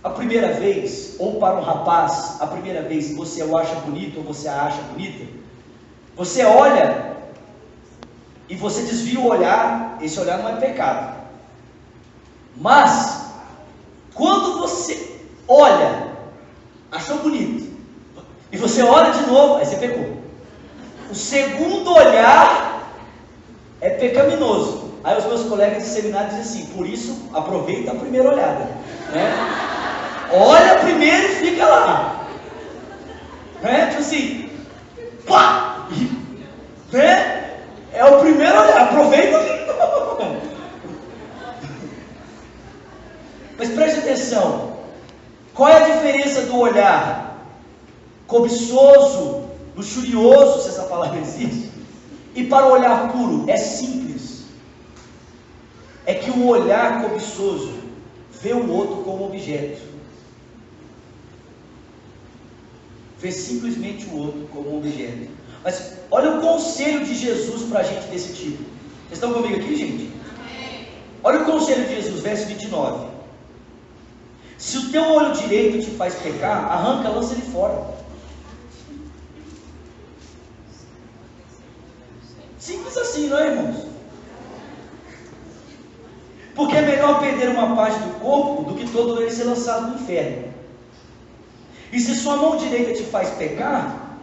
a primeira vez, ou para um rapaz a primeira vez, você o acha bonito ou você a acha bonita, você olha e você desvia o olhar, esse olhar não é pecado. Mas quando você olha, achou bonito, e você olha de novo, aí você pecou. O segundo olhar é pecaminoso. Aí os meus colegas de seminário dizem assim, por isso aproveita a primeira olhada, né? Olha primeiro e fica lá, né? Tipo assim, pá, né? É o primeiro olhar, aproveita. Mas preste atenção, qual é a diferença do olhar cobiçoso, luxurioso, se essa palavra existe, e para o olhar puro? É simples. É que o olhar cobiçoso vê o outro como objeto, vê simplesmente o outro como objeto. Mas olha o conselho de Jesus para a gente desse tipo. Vocês estão comigo aqui, gente? Olha o conselho de Jesus, verso 29. Se o teu olho direito te faz pecar, arranca, lança ele fora. Simples assim, não é, irmãos? Porque é melhor perder uma parte do corpo do que todo ele ser lançado no inferno. E se sua mão direita te faz pecar,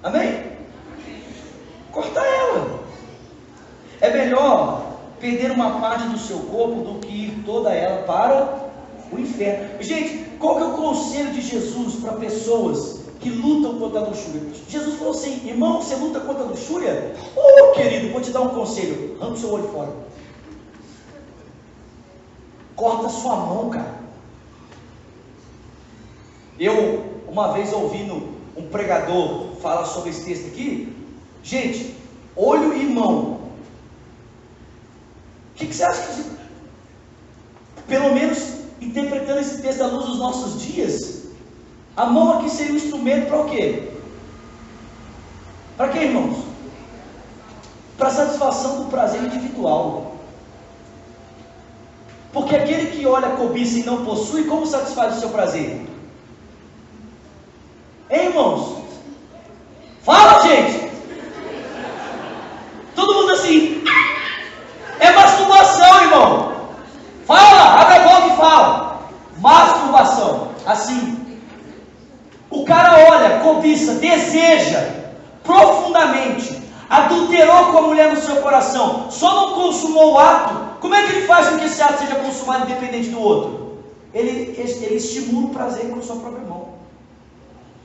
amém? Corta ela. É melhor perder uma parte do seu corpo do que ir toda ela para o inferno. Gente, qual que é o conselho de Jesus para pessoas que lutam contra a luxúria? Jesus falou assim, irmão, você luta contra a luxúria? Querido, vou te dar um conselho, arranca o seu olho fora. Corta a sua mão, cara. Eu, uma vez ouvindo um pregador falar sobre esse texto aqui, gente, olho e mão. O que você acha que, pelo menos interpretando esse texto à luz dos nossos dias, a mão aqui seria um instrumento para o quê? Para quê, irmãos? Para satisfação do prazer individual. Porque aquele que olha, cobiça e não possui, como satisfaz o seu prazer? Hein, irmãos? Fala, gente! Todo mundo assim. É masturbação, irmão. Fala, abre a boca e fala. Masturbação. Assim. O cara olha, cobiça, deseja profundamente, adulterou com a mulher no seu coração, só não consumou o ato. Como é que ele faz com que esse ato seja consumado independente do outro? Ele estimula o prazer com a sua própria mão.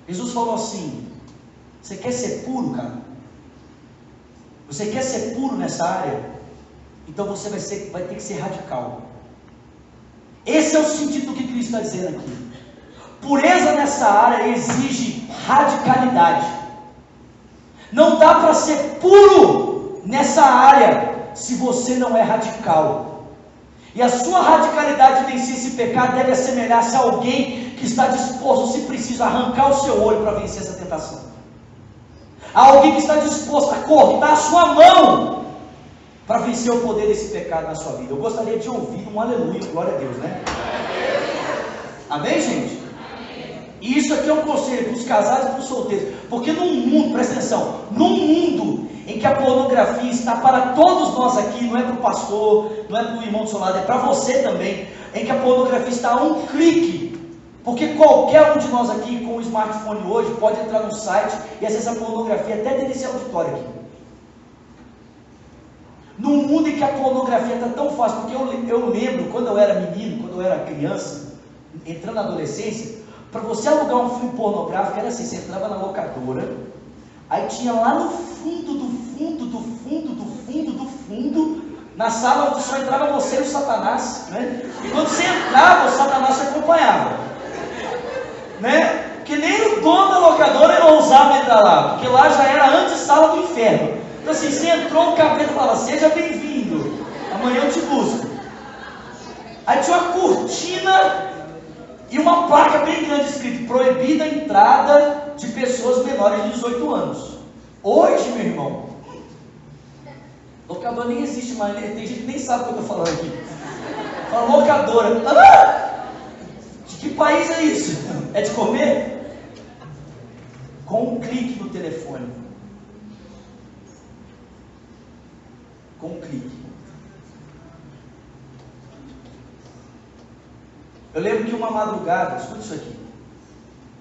Jesus falou assim, você quer ser puro, cara? Você quer ser puro nessa área? Então você vai ter que ser radical. Esse é o sentido do que Cristo está dizendo aqui. Pureza nessa área exige radicalidade. Não dá para ser puro nessa área se você não é radical. E a sua radicalidade de vencer esse pecado deve assemelhar-se a alguém que está disposto, se preciso, a arrancar o seu olho para vencer essa tentação. A alguém que está disposto a cortar a sua mão para vencer o poder desse pecado na sua vida. Eu gostaria de ouvir um aleluia, glória a Deus, né? Amém, gente? E isso aqui é um conselho para os casados e para os solteiros. Porque num mundo, presta atenção, num mundo em que a pornografia está para todos nós aqui, não é para o pastor, não é para o irmão do seu lado, é para você também, em que a pornografia está a um clique, porque qualquer um de nós aqui com o smartphone hoje pode entrar no site e acessar a pornografia até dentro desse auditório aqui. Num mundo em que a pornografia está tão fácil, porque eu lembro quando eu era menino, quando eu era criança, entrando na adolescência, para você alugar um filme pornográfico era assim, você entrava na locadora, aí tinha lá no fundo, na sala onde só entrava você e o Satanás, né? E quando você entrava, o Satanás te acompanhava, né? Porque nem o dono da locadora não ousava entrar lá, porque lá já era antessala do inferno. Então assim, você entrou, o capeta falava, seja bem-vindo, amanhã eu te busco. Aí tinha uma cortina e uma placa bem grande escrito, proibida a entrada de pessoas menores de 18 anos. Hoje, meu irmão, locadora nem existe mais, tem gente que nem sabe o que eu estou falando aqui. Fala locadora, de que país é isso? É de comer? Com um clique no telefone. Com um clique. Eu lembro que uma madrugada, escuta isso aqui,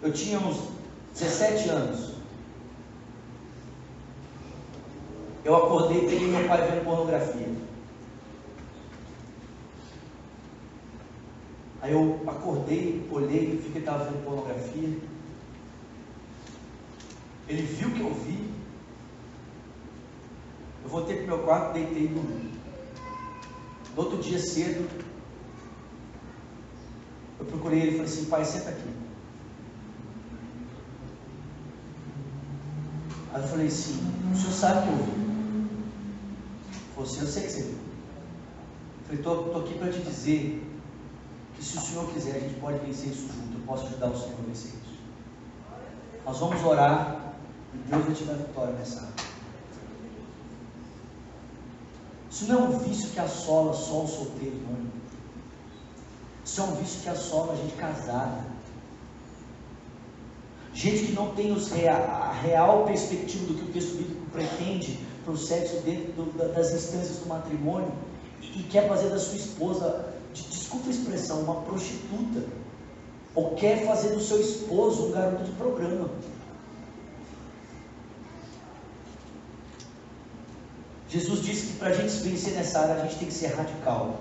eu tinha uns 17 anos, eu acordei e peguei meu pai vendo pornografia. Aí eu acordei, olhei, vi que ele estava vendo pornografia, ele viu que eu vi, eu voltei para o meu quarto, deitei e dormi. No outro dia cedo, eu procurei ele e falei assim, pai, senta aqui. Aí eu falei assim, o senhor sabe que eu vi? Ele falou assim, eu sei que você viu. Eu falei, estou aqui para te dizer que se o senhor quiser, a gente pode vencer isso junto, eu posso ajudar o senhor a vencer isso. Nós vamos orar e Deus vai te dar vitória nessa área. Isso não é um vício que assola só os solteiros, não. Isso é um vício que assola a gente casada. Gente que não tem a real perspectiva do que o texto bíblico pretende para o sexo dentro das instâncias do matrimônio e quer fazer da sua esposa, desculpa a expressão, uma prostituta. Ou quer fazer do seu esposo um garoto de programa. Jesus disse que para a gente vencer nessa área, a gente tem que ser radical.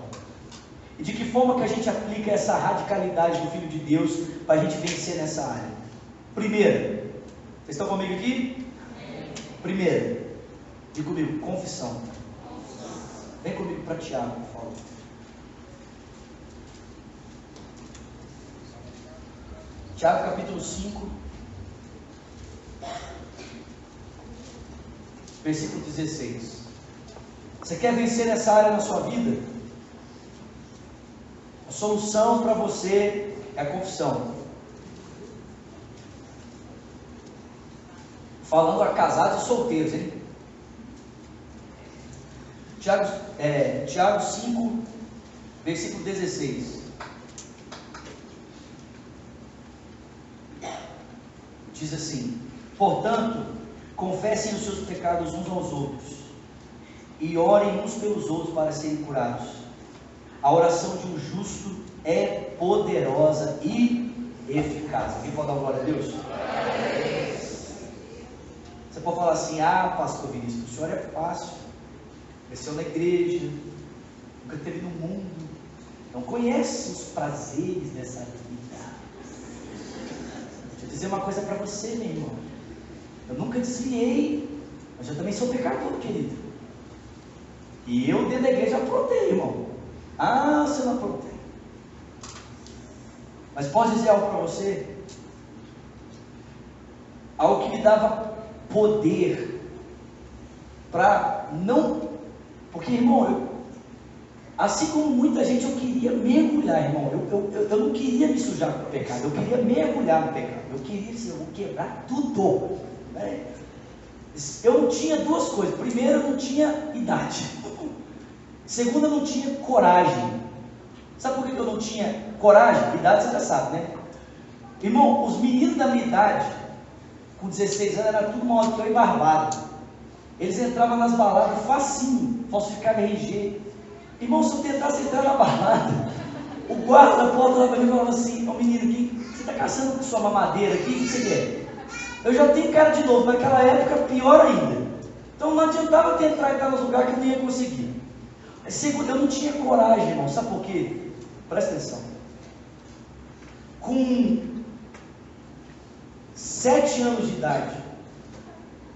E de que forma que a gente aplica essa radicalidade do Filho de Deus para a gente vencer nessa área? Primeiro, vocês estão comigo aqui? Primeiro, diga comigo, confissão. Vem comigo para Tiago, por favor. Tiago capítulo 5, versículo 16. Você quer vencer nessa área na sua vida? A solução para você é a confissão. Falando a casados e solteiros, hein? Tiago 5, versículo 16. Diz assim: portanto, confessem os seus pecados uns aos outros e orem uns pelos outros para serem curados. A oração de um justo é poderosa e eficaz. Alguém pode dar glória a Deus? Você pode falar assim: ah, pastor Vinícius, o senhor é fácil, cresceu na igreja, nunca teve no mundo, não conhece os prazeres dessa vida. Deixa eu dizer uma coisa para você, meu irmão. Eu nunca desviei, mas eu também sou pecador, querido. E eu dentro da igreja aprontei, irmão. Ah, você não aprontei. Mas posso dizer algo para você? Algo que me dava poder para não... Porque, irmão, assim como muita gente, eu queria mergulhar, irmão. Eu não queria me sujar com o pecado, eu queria mergulhar no pecado. Eu queria dizer, eu vou quebrar tudo. Né? Eu não tinha duas coisas. Primeiro, eu não tinha idade. Segundo, eu não tinha coragem. Sabe por que eu não tinha coragem? Idade você já sabe, né? Irmão, os meninos da minha idade, com 16 anos, eram tudo maior do que eu e barbado. Eles entravam nas baladas facinho, falsificavam RG. Irmão, se eu tentasse entrar na balada, o guarda da porta lá para mim falava assim: ó menino, você está caçando com sua mamadeira aqui? O que você quer? Eu já tenho cara de novo, naquela época pior ainda. Então não adiantava tentar entrar nos lugares que eu não ia conseguir. Segundo, eu não tinha coragem, irmão. Sabe por quê? Presta atenção. Com 7 anos de idade,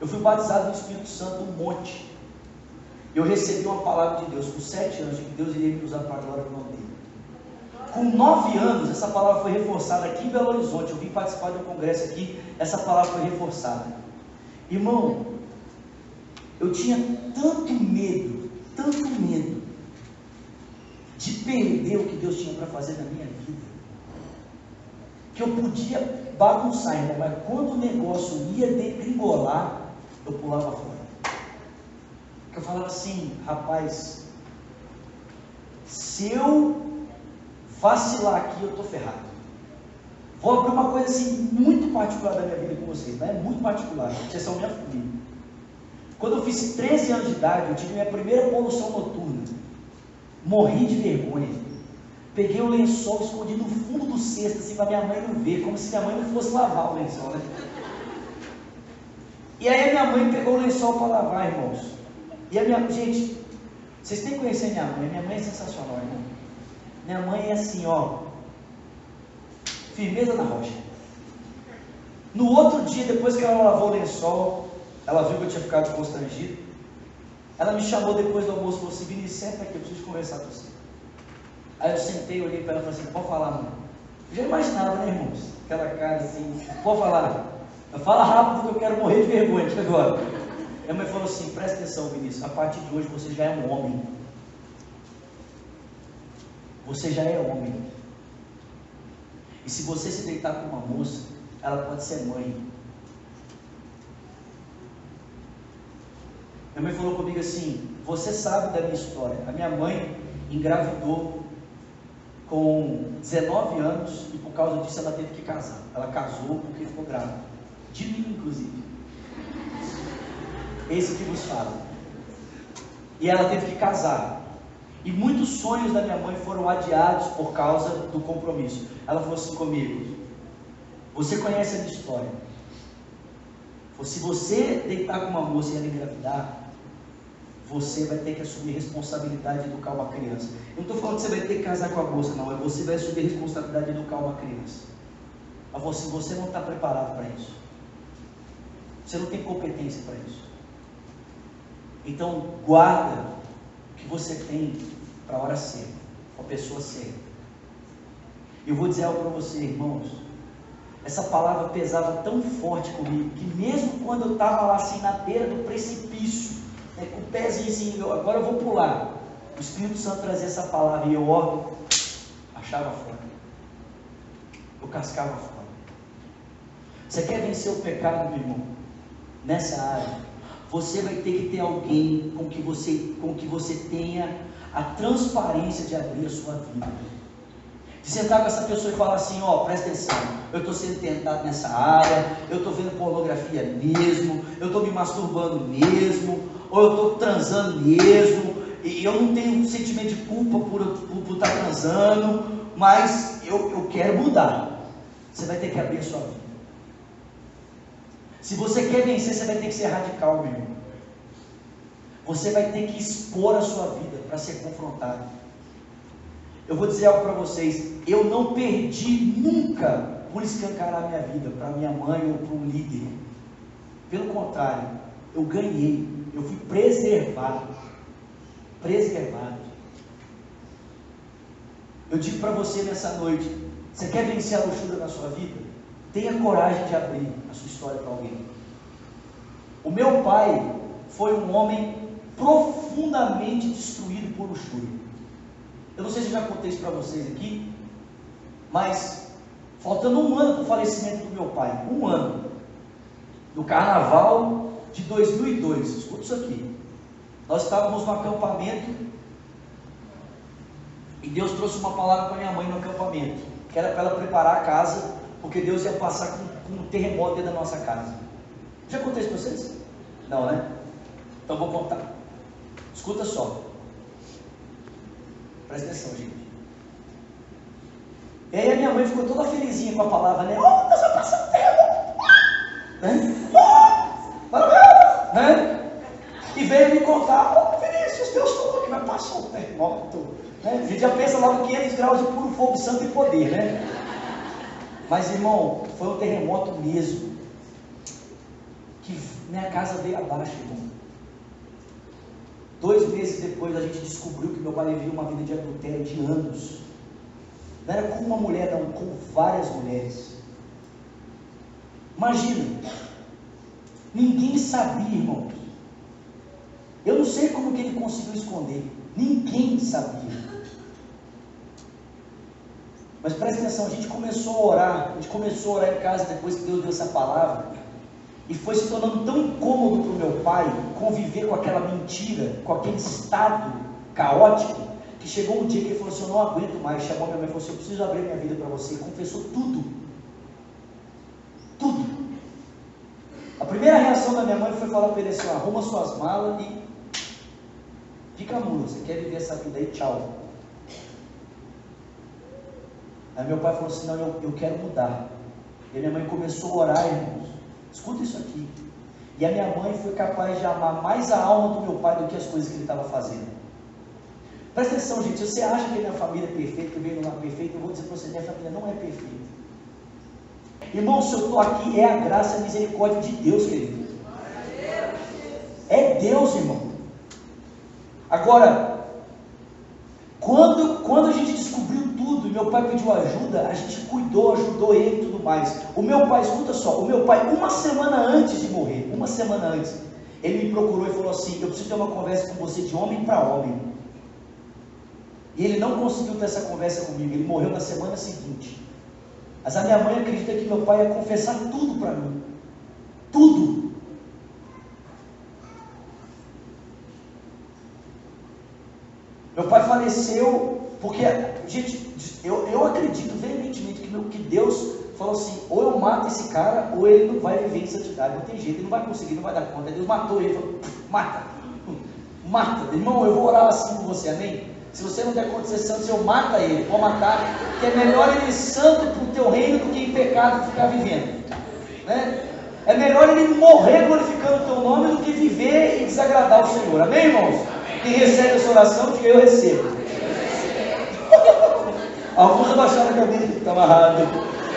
eu fui batizado no Espírito Santo um monte. Eu recebi uma palavra de Deus com 7 anos, de que Deus iria me usar para a glória do nome dele. Com 9 anos, essa palavra foi reforçada aqui em Belo Horizonte. Eu vim participar de um congresso aqui, essa palavra foi reforçada. Irmão, eu tinha tanto medo de perder o que Deus tinha para fazer na minha vida, que eu podia bagunçar, irmão, mas quando o negócio ia degringolar, eu pulava fora. Porque eu falava assim: rapaz, se eu vacilar aqui, eu estou ferrado. Vou abrir uma coisa assim muito particular da minha vida com vocês, né? Muito particular, vocês são minha família. Quando eu fiz 13 anos de idade, eu tive minha primeira poluição noturna. Morri de vergonha. Peguei o lençol, escondi no fundo do cesto, assim, para minha mãe não ver, como se minha mãe não fosse lavar o lençol, né? E aí a minha mãe pegou o lençol para lavar, irmãos. E a minha... Gente, vocês têm que conhecer minha mãe é sensacional, irmão. Minha mãe é assim, ó, firmeza na rocha. No outro dia, depois que ela lavou o lençol, ela viu que eu tinha ficado constrangido. Ela me chamou depois do almoço e falou assim: Vinícius, senta aqui, eu preciso conversar com você. Aí eu sentei, olhei para ela e falei assim: pode falar, mãe. Eu já imaginava, né, irmãos? Aquela cara assim: pode falar. Fala rápido que eu quero morrer de vergonha aqui agora. Minha mãe falou assim: presta atenção, Vinícius, a partir de hoje você já é um homem. Você já é homem. E se você se deitar com uma moça, ela pode ser mãe. Minha mãe falou comigo assim: você sabe da minha história. A minha mãe engravidou com 19 anos e por causa disso ela teve que casar. Ela casou porque ficou grávida. De mim, inclusive. Esse que vos fala. E ela teve que casar. E muitos sonhos da minha mãe foram adiados por causa do compromisso. Ela falou assim comigo: você conhece a minha história. Se você deitar com uma moça e ela engravidar, você vai ter que assumir a responsabilidade de educar uma criança. Eu não estou falando que você vai ter que casar com a moça, não. É você vai assumir a responsabilidade de educar uma criança. Ela falou assim: você não está preparado para isso. Você não tem competência para isso. Então guarda o que você tem para a hora certa, para a pessoa certa. Eu vou dizer algo para você, irmãos. Essa palavra pesava tão forte comigo, que mesmo quando eu estava lá assim na beira do precipício, né, com o pezinho assim, agora eu vou pular, o Espírito Santo trazia essa palavra e eu, ó, achava fora. Eu cascava fora. Você quer vencer o pecado, meu irmão? Nessa área, você vai ter que ter alguém com que você tenha a transparência de abrir a sua vida. De sentar com essa pessoa e falar assim: ó, presta atenção, eu estou sendo tentado nessa área, eu estou vendo pornografia mesmo, eu estou me masturbando mesmo, ou eu estou transando mesmo, e eu não tenho um sentimento de culpa por estar transando, mas eu quero mudar. Você vai ter que abrir a sua vida. Se você quer vencer, você vai ter que ser radical, meu irmão. Você vai ter que expor a sua vida para ser confrontado. Eu vou dizer algo para vocês: eu não perdi nunca por escancarar minha vida para minha mãe ou para um líder. Pelo contrário, eu ganhei, eu fui preservado. Eu digo para você nessa noite: você quer vencer a luxúria na sua vida? Tenha coragem de abrir a sua história para alguém. O meu pai foi um homem profundamente destruído por luxúria. Eu não sei se eu já contei isso para vocês aqui, mas faltando um ano para o falecimento do meu pai, um ano, no carnaval de 2002, escuta isso aqui. Nós estávamos no acampamento e Deus trouxe uma palavra para minha mãe no acampamento, que era para ela preparar a casa, porque Deus ia passar com um terremoto dentro da nossa casa. Já contei isso para vocês? Não, né? Então vou contar. Escuta só. Presta atenção, gente. E aí a minha mãe ficou toda felizinha com a palavra, né? Oh, Deus vai passar o terremoto! Né? E veio me contar, Vinícius, Deus falou que vai passar o terremoto. Né? A gente já pensa logo 500 graus de puro fogo, santo e poder, né? Mas, irmão, foi um terremoto mesmo. Que minha casa veio abaixo, irmão. 2 meses depois a gente descobriu que meu pai vivia uma vida de adultério de anos. Não era com uma mulher, não, com várias mulheres. Imagina, ninguém sabia, irmãos. Eu não sei como que ele conseguiu esconder. Ninguém sabia. Mas presta atenção, a gente começou a orar em casa depois que Deus deu essa palavra. E foi se tornando tão incômodo para o meu pai conviver com aquela mentira, com aquele estado caótico, que chegou um dia que ele falou assim: eu não aguento mais. Chamou minha mãe e falou assim: eu preciso abrir minha vida para você. E confessou tudo. Tudo. A primeira reação da minha mãe foi falar para ele assim: arruma suas malas e fica mula, você quer viver essa vida aí, tchau. Aí meu pai falou assim: não, eu quero mudar. E a minha mãe começou a orar, irmãos. Escuta isso aqui. E a minha mãe foi capaz de amar mais a alma do meu pai do que as coisas que ele estava fazendo. Presta atenção, gente. Se você acha que a minha família é perfeita, que eu venho num lar perfeito, eu vou dizer para você: minha família não é perfeita. Irmão, se eu estou aqui, é a graça e a misericórdia de Deus, querido. É Deus, irmão. Agora, quando a gente descobriu tudo e meu pai pediu ajuda, a gente cuidou, ajudou ele e tudo mais. O meu pai, escuta só, o meu pai, uma semana antes de morrer, ele me procurou e falou assim: eu preciso ter uma conversa com você de homem para homem. E ele não conseguiu ter essa conversa comigo, ele morreu na semana seguinte. Mas a minha mãe acredita que meu pai ia confessar tudo para mim. Tudo. Meu pai faleceu porque, gente, eu acredito veementemente que Deus falou assim: ou eu mato esse cara, ou ele não vai viver em santidade. Não tem jeito, ele não vai conseguir, não vai dar conta. Deus matou ele, falou: mata, irmão, eu vou orar assim por você, amém? Se você não quer acontecer santo, eu mata ele, vou matar, que é melhor ele santo para o teu reino do que em pecado ficar vivendo, né? É melhor ele morrer glorificando o teu nome do que viver e desagradar o Senhor, amém, irmãos? Quem recebe essa oração, diga: eu recebo. Alguns abaixaram a cabeça, está amarrado.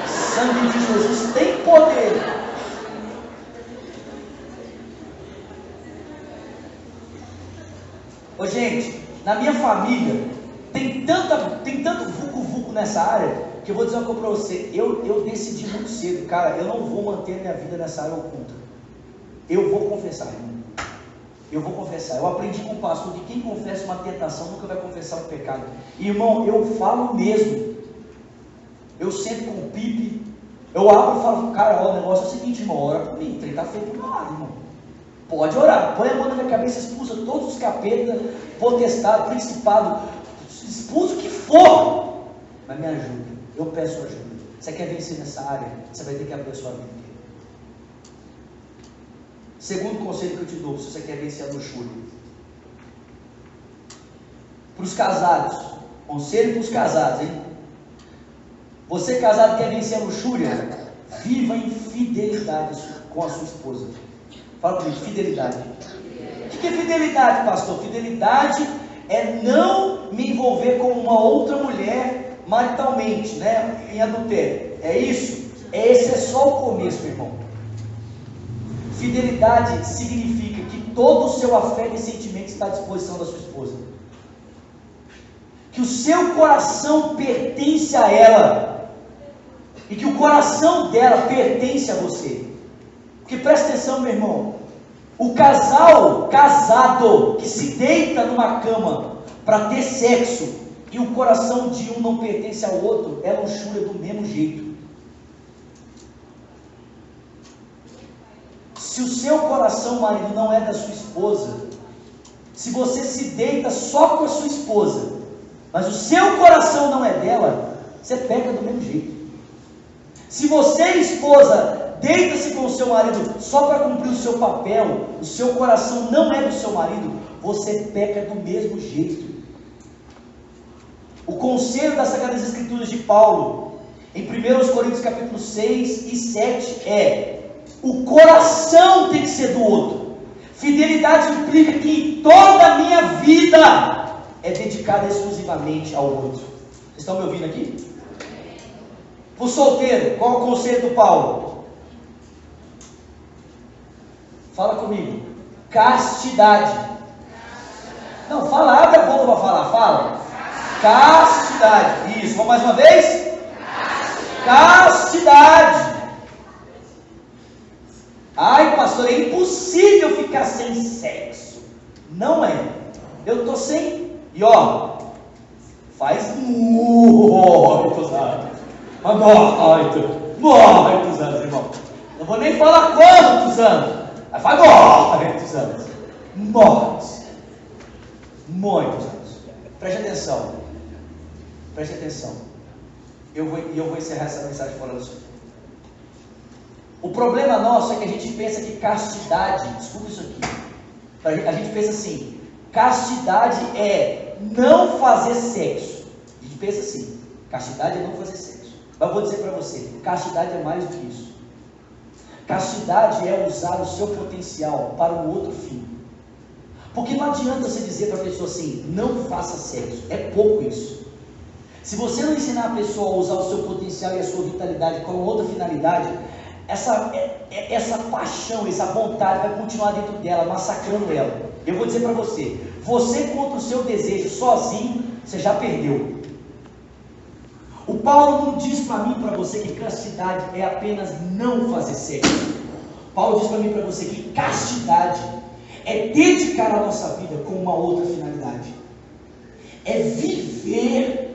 Sangue de Jesus tem poder. Ô, gente, na minha família tem tanto vucu-vucu nessa área, que eu vou dizer uma coisa para você: eu decidi muito cedo, cara, eu não vou manter minha vida nessa área oculta. Eu vou confessar, irmão. Eu vou confessar. Eu aprendi com o pastor que quem confessa uma tentação nunca vai confessar um pecado. Irmão, eu falo mesmo. Eu sento com o Pipe, eu abro e falo: cara, ó, o negócio é o seguinte, irmão, ora por mim, o trem está feio pro meu lado, irmão. Pode orar, põe a mão na minha cabeça, expulsa todos os capetas, potestade, principado, expulsa o que for, mas me ajuda, eu peço ajuda. Você quer vencer nessa área, você vai ter que abrir a sua vida. Segundo conselho que eu te dou, se você quer vencer a luxúria, para os casados, conselho para os casados, hein? Você casado quer vencer a luxúria? Viva em fidelidade com a sua esposa. Fala comigo: fidelidade. O que é fidelidade, pastor? Fidelidade é não me envolver com uma outra mulher maritalmente, né? Em adultério. É isso? Esse é só o começo, meu irmão. Fidelidade significa que todo o seu afeto e sentimento está à disposição da sua esposa. Que o seu coração pertence a ela. E que o coração dela pertence a você. Porque presta atenção, meu irmão, o casal casado que se deita numa cama para ter sexo e o coração de um não pertence ao outro, é luxúria do mesmo jeito. Se o seu coração, marido, não é da sua esposa, se você se deita só com a sua esposa, mas o seu coração não é dela, você peca do mesmo jeito. Se você, esposa, deita-se com o seu marido só para cumprir o seu papel, o seu coração não é do seu marido, você peca do mesmo jeito. O conselho das Sagradas Escrituras de Paulo, em 1 Coríntios capítulo 6 e 7 é: o coração tem que ser do outro. Fidelidade implica que toda a minha vida é dedicada exclusivamente ao outro. Vocês estão me ouvindo aqui? Para o solteiro, qual é o conselho do Paulo? Fala comigo. Castidade. Não, fala, abre a boca para falar, fala. Castidade. Isso, vamos mais uma vez? Castidade. Ai, pastor, é impossível ficar sem sexo. Não é. Eu estou sem. E ó, faz muitos anos. Muitos anos, irmão. Não vou nem falar quantos anos. Mas faz muitos anos. Muitos anos. Preste atenção. Preste atenção. Eu vou encerrar essa mensagem falando isso. O problema nosso é que a gente pensa que castidade, escuta isso aqui. A gente pensa assim: castidade é não fazer sexo. A gente pensa assim: castidade é não fazer sexo. Mas eu vou dizer para você: castidade é mais do que isso. Castidade é usar o seu potencial para um outro fim. Porque não adianta você dizer para a pessoa assim: não faça sexo. É pouco isso. Se você não ensinar a pessoa a usar o seu potencial e a sua vitalidade com outra finalidade, essa paixão, essa vontade vai continuar dentro dela, massacrando ela. Eu vou dizer para você: você contra o seu desejo sozinho, você já perdeu. O Paulo não diz para mim e para você que castidade é apenas não fazer sexo. Paulo diz para mim e para você que castidade é dedicar a nossa vida com uma outra finalidade. É viver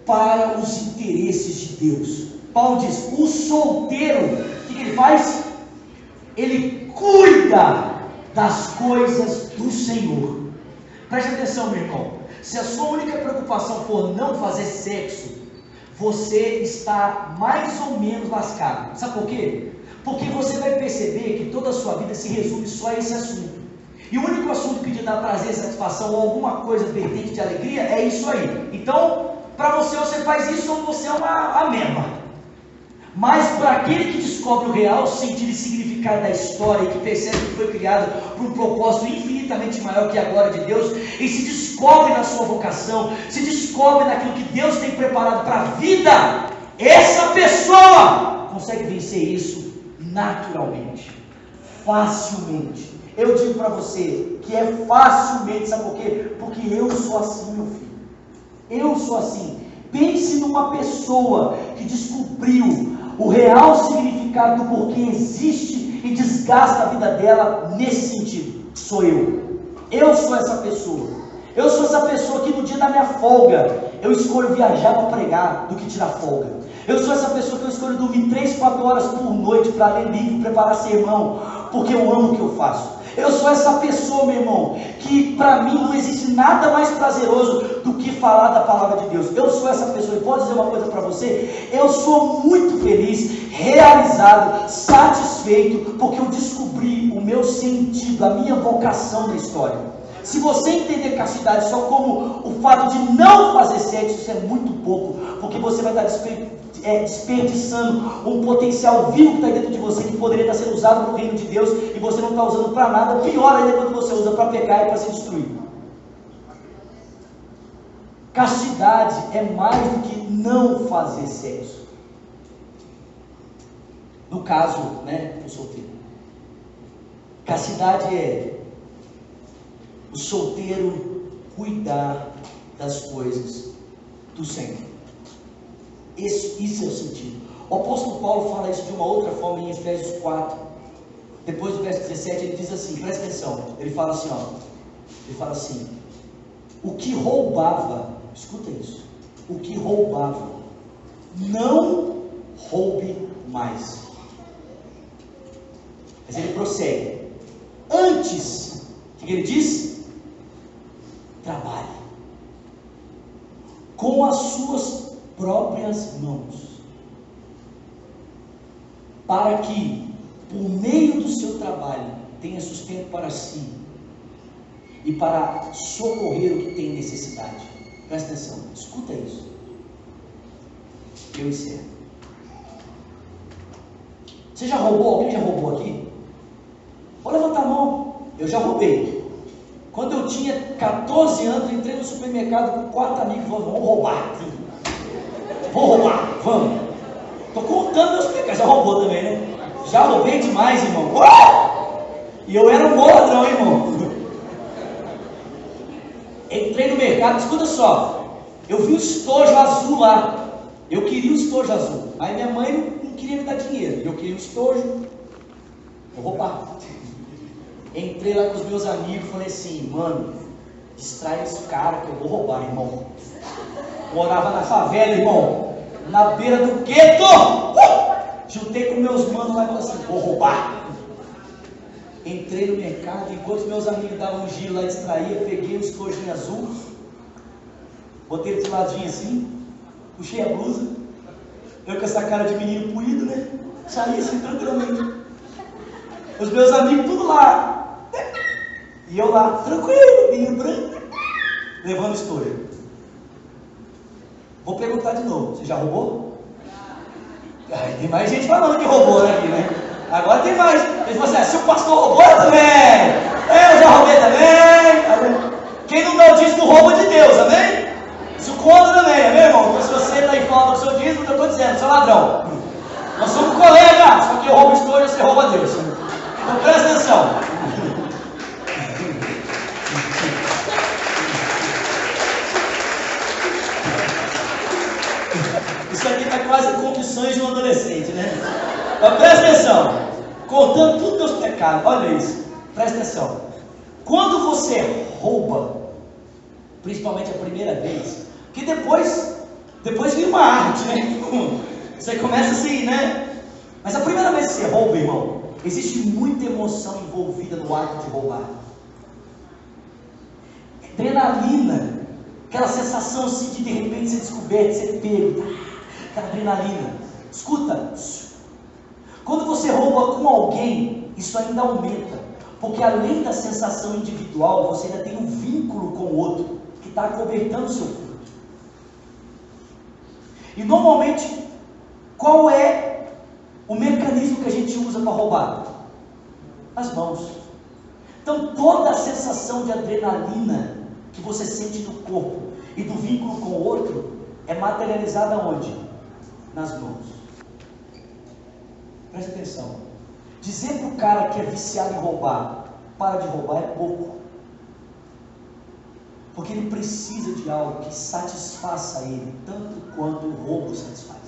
para os interesses de Deus. Paulo diz: o solteiro, o que ele faz? Ele cuida das coisas do Senhor. Preste atenção, meu irmão. Se a sua única preocupação for não fazer sexo, você está mais ou menos lascado. Sabe por quê? Porque você vai perceber que toda a sua vida se resume só a esse assunto. E o único assunto que te dá prazer, satisfação ou alguma coisa vertente de alegria é isso aí. Então, para você faz isso ou você é uma ameba. Mas para aquele que descobre o real sentido e significado da história e que percebe que foi criado por um propósito infinitamente maior que a glória de Deus, e se descobre na sua vocação, se descobre naquilo que Deus tem preparado para a vida, essa pessoa consegue vencer isso naturalmente, facilmente. Eu digo para você que é facilmente, sabe por quê? Porque eu sou assim, meu filho. Eu sou assim. Pense numa pessoa que descobriu o real significado do porquê existe e desgasta a vida dela nesse sentido. Sou eu. Eu sou essa pessoa. Eu sou essa pessoa que no dia da minha folga eu escolho viajar para pregar do que tirar folga. Eu sou essa pessoa que eu escolho dormir 3, 4 horas por noite para ler livro, preparar sermão, porque eu amo o que eu faço. Eu sou essa pessoa, meu irmão, que para mim não existe nada mais prazeroso do que falar da palavra de Deus. Eu sou essa pessoa, e posso dizer uma coisa para você: eu sou muito feliz, realizado, satisfeito, porque eu descobri o meu sentido, a minha vocação na história. Se você entender castidade só como o fato de não fazer sexo, isso é muito pouco, porque você vai estar desperdiçando um potencial vivo que está dentro de você, que poderia estar sendo usado no reino de Deus, e você não está usando para nada. Pior ainda quando você usa para pecar e para se destruir. Castidade é mais do que não fazer sexo. No caso, do solteiro. Castidade é o solteiro cuidar das coisas do Senhor. Isso é o sentido. O apóstolo Paulo fala isso de uma outra forma em Efésios 4. Depois do verso 17 ele diz assim, presta atenção. Ele fala assim, o que roubava, escuta isso, o que roubava, não roube mais. Mas ele prossegue. Antes, o que ele diz? Trabalhe com as suas próprias mãos, para que, por meio do seu trabalho, tenha sustento para si e para socorrer o que tem necessidade. Presta atenção, escuta isso. Eu encerro. Você já roubou? Alguém já roubou aqui? Vou levantar a mão. Eu já roubei. Quando eu tinha 14 anos, entrei no supermercado com 4 amigos e falei, vamos roubar. Vou roubar, vamos. Estou contando meus pecados. Já roubou também, né? Já roubei demais, irmão. E eu era um bom ladrão, hein, irmão. Entrei no mercado, escuta só. Eu vi o estojo azul lá. Eu queria o estojo azul. Aí minha mãe não queria me dar dinheiro. Eu queria o estojo. Vou roubar. Entrei lá com os meus amigos e falei assim, mano, distrai esse cara que eu vou roubar, irmão. Morava na favela, irmão, na beira do gueto. Juntei com meus manos lá e falei assim, vou roubar. Entrei no mercado, enquanto meus amigos davam um giro lá, distraía, peguei o estojinho azul, botei ele de ladinho assim, puxei a blusa, eu com essa cara de menino puído, né? Saí assim tranquilamente. Os meus amigos tudo lá. E eu lá, tranquilo, menino branco, levando estojo. Vou perguntar de novo, você já roubou? Tem mais gente falando que roubou aqui, né? Agora tem mais. Eles falam assim, se o pastor roubou, eu também. Eu já roubei também. Quem não dá o dízimo rouba de Deus, amém? Isso conta também, amém, irmão? Então, se você está em falta do seu dízimo, eu estou dizendo, você é ladrão. Nós somos colegas, só que eu roubo estojo, você rouba Deus. Então presta atenção. Isso aqui está quase confissões de um adolescente, né? Então presta atenção. Contando todos os meus pecados, olha isso. Presta atenção. Quando você rouba, principalmente a primeira vez, porque depois vira uma arte, né? Você começa assim, né? Mas a primeira vez que você rouba, irmão, existe muita emoção envolvida no ato de roubar. Adrenalina, aquela sensação assim de repente ser descoberto, ser pego, aquela adrenalina. Escuta, quando você rouba com alguém, isso ainda aumenta, porque além da sensação individual, você ainda tem um vínculo com o outro, que está acobertando o seu fruto. E normalmente, qual é o mecanismo que a gente usa para roubar? As mãos. Então toda a sensação de adrenalina que você sente no corpo e do vínculo com o outro é materializada onde? Nas mãos. Presta atenção. Dizer para o cara que é viciado em roubar, para de roubar, é pouco. Porque ele precisa de algo que satisfaça ele, tanto quanto o roubo satisfaz.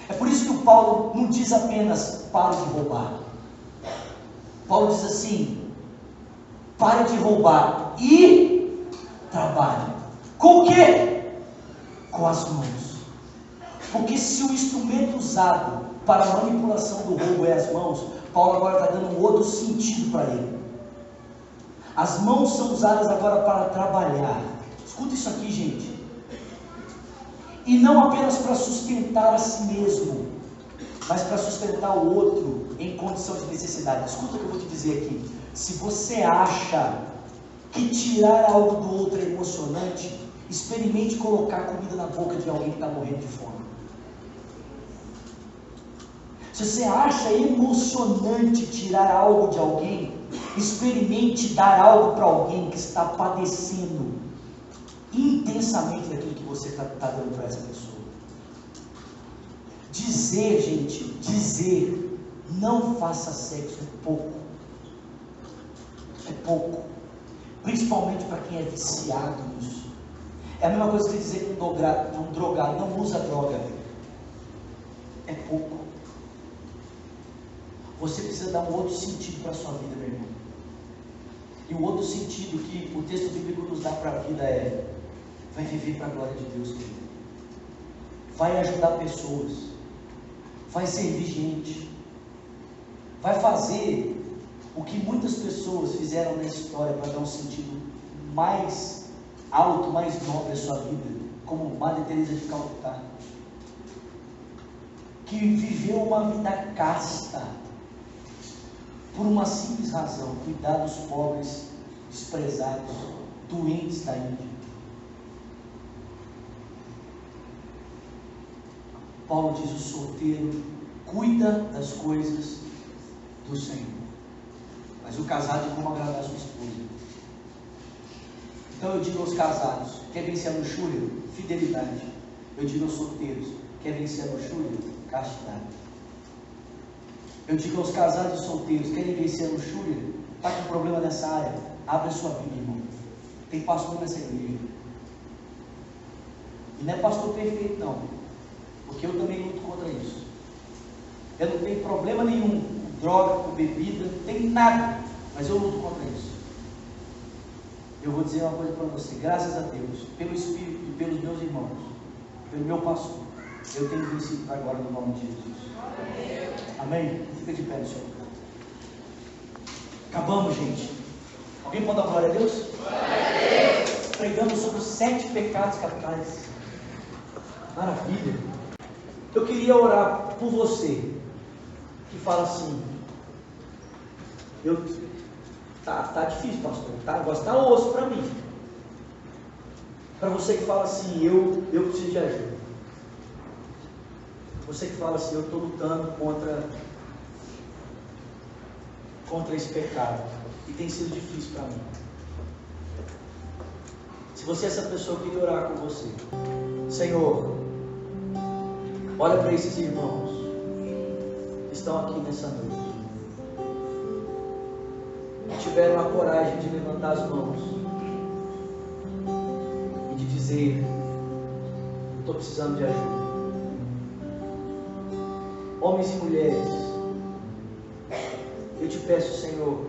É por isso que o Paulo não diz apenas pare de roubar. Paulo diz assim, pare de roubar e trabalhe. Com o quê? Com as mãos. Porque se o instrumento usado para a manipulação do roubo é as mãos, Paulo agora está dando um outro sentido para ele. As mãos são usadas agora para trabalhar. Escuta isso aqui, gente. E não apenas para sustentar a si mesmo, mas para sustentar o outro em condição de necessidade. Escuta o que eu vou te dizer aqui. Se você acha que tirar algo do outro é emocionante, experimente colocar comida na boca de alguém que está morrendo de fome. Se você acha emocionante tirar algo de alguém, experimente dar algo para alguém que está padecendo intensamente daquilo que você está dando para essa pessoa. Dizer, gente, dizer, não faça sexo é pouco. É pouco. Principalmente para quem é viciado nisso. É a mesma coisa que você dizer que um drogado não usa droga. É pouco. Você precisa dar um outro sentido para a sua vida, meu irmão. E o outro sentido que o texto bíblico nos dá para a vida é: vai viver para a glória de Deus, querido. Vai ajudar pessoas. Vai servir gente. Vai fazer o que muitas pessoas fizeram na história para dar um sentido mais alto, mais nobre à sua vida, como Madre Teresa de Calcutá. que viveu uma vida casta, por uma simples razão: cuidar dos pobres, desprezados, doentes da Índia. Paulo diz: o solteiro cuida das coisas do Senhor, mas o casado é como agradar a sua esposa. Então eu digo aos casados: quer vencer a luxúria? Fidelidade. Eu digo aos solteiros: quer vencer a luxúria? Castidade. Eu digo aos casados e solteiros: querem vencer a luxúria? Está com problema nessa área? Abre a sua Bíblia, irmão. Tem pastor nessa igreja. E não é pastor perfeito, não, porque eu também luto contra isso. Eu não tenho problema nenhum com droga, com bebida, não tenho nada, mas eu luto contra isso. Eu vou dizer uma coisa para você: graças a Deus, pelo Espírito e pelos meus irmãos, pelo meu pastor, eu tenho vencido para agora, no nome de Jesus. Amém? Fica de pé no seu lugar. Acabamos, gente. Alguém pode dar glória a Deus? Glória a Deus. Pregamos sobre os 7 pecados capitais. Maravilha. Eu queria orar por você que fala assim: tá difícil, pastor. O negócio tá osso para mim. Para você que fala assim: eu preciso de ajuda. Você que fala assim: eu estou lutando contra esse pecado e tem sido difícil para mim. Se você é essa pessoa, eu queria orar com você. Senhor, olha para esses irmãos que estão aqui nessa noite, que tiveram a coragem de levantar as mãos e de dizer: estou precisando de ajuda. Homens e mulheres, eu te peço, Senhor.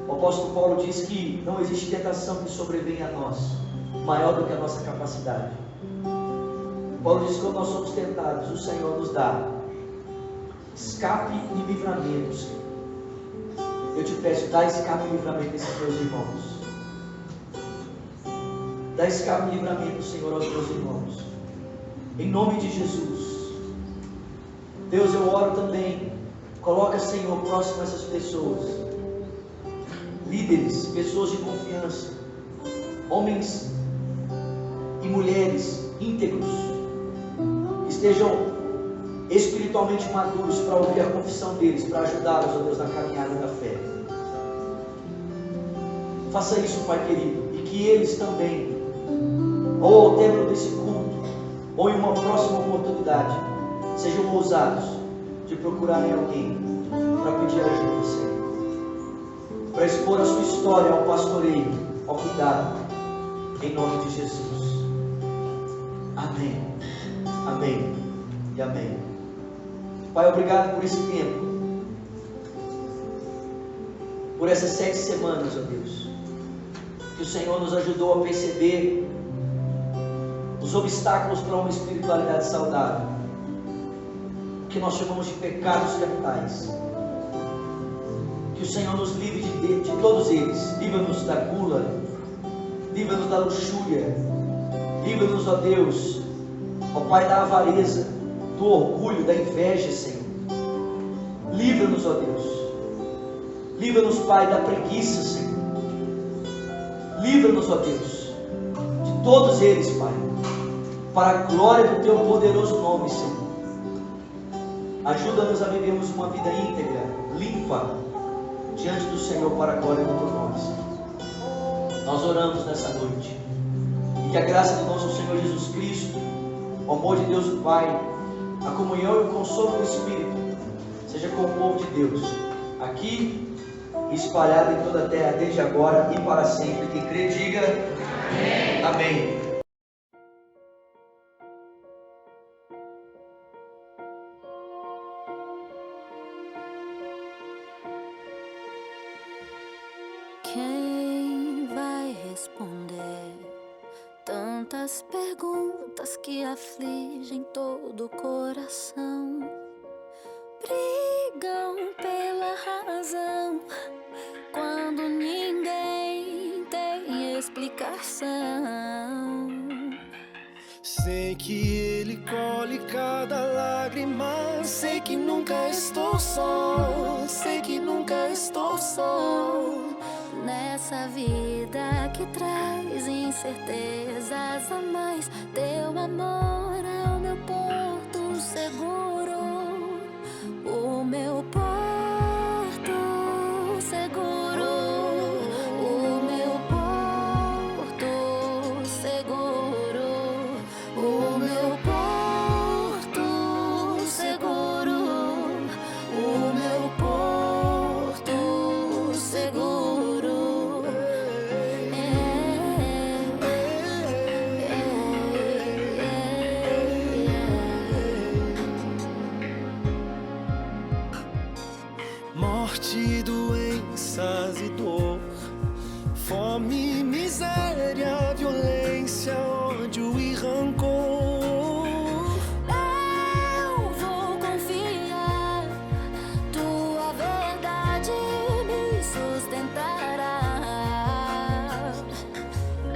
O apóstolo Paulo diz que não existe tentação que sobrevenha a nós maior do que a nossa capacidade. Paulo diz que quando nós somos tentados, o Senhor nos dá escape e livramento, Senhor. Eu te peço: dá escape e livramento a esses meus irmãos. Dá escape e livramento, Senhor, aos meus irmãos, em nome de Jesus. Deus, eu oro também. Coloca, Senhor, próximo a essas pessoas, líderes, pessoas de confiança, homens e mulheres íntegros, que estejam espiritualmente maduros para ouvir a confissão deles, para ajudá-los, ó Deus, na caminhada da fé. Faça isso, Pai querido, e que eles também, ou ao término desse culto, ou em uma próxima oportunidade, sejam ousados de procurarem alguém para pedir ajuda, Senhor, para expor a sua história ao pastoreio, ao cuidado, em nome de Jesus. Amém, amém e amém. Pai, obrigado por esse tempo, por essas 7 semanas, ó Deus, que o Senhor nos ajudou a perceber os obstáculos para uma espiritualidade saudável, que nós chamamos de pecados capitais. Que o Senhor nos livre de todos eles. Livra-nos da gula, livra-nos da luxúria, livra-nos, ó Deus, ó Pai, da avareza, do orgulho, da inveja, Senhor. Livra-nos, ó Deus. Livra-nos, Pai, da preguiça, Senhor. Livra-nos, ó Deus, de todos eles, Pai, para a glória do Teu poderoso nome, Senhor. Ajuda-nos a vivermos uma vida íntegra, limpa, diante do Senhor, para a glória do Teu nome, Senhor. Nós oramos nessa noite, e que a graça do nosso Senhor Jesus Cristo, o amor de Deus o Pai, a comunhão e o consolo do Espírito, seja com o povo de Deus, aqui e espalhado em toda a terra, desde agora e para sempre. Quem crê, diga amém. Amém. Quem vai responder tantas perguntas que afligem todo o coração? Brigam pela razão quando ninguém tem explicação. Sei que Ele colhe cada lágrima. Sei que nunca estou só. Sei que nunca estou só. Nessa vida que traz incertezas a mais, teu amor é o meu porto seguro, o meu porto seguro, o meu porto seguro, o meu porto seguro, o meu porto seguro. Morte, doenças e dor, fome, miséria, violência, ódio e rancor. Eu vou confiar, tua verdade me sustentará.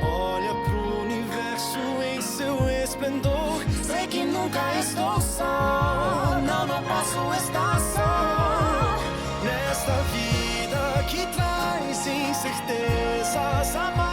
Olha pro universo em seu esplendor. Sei que nunca estou só. Não, não posso estar só. Nesta vida que traz incertezas a mais.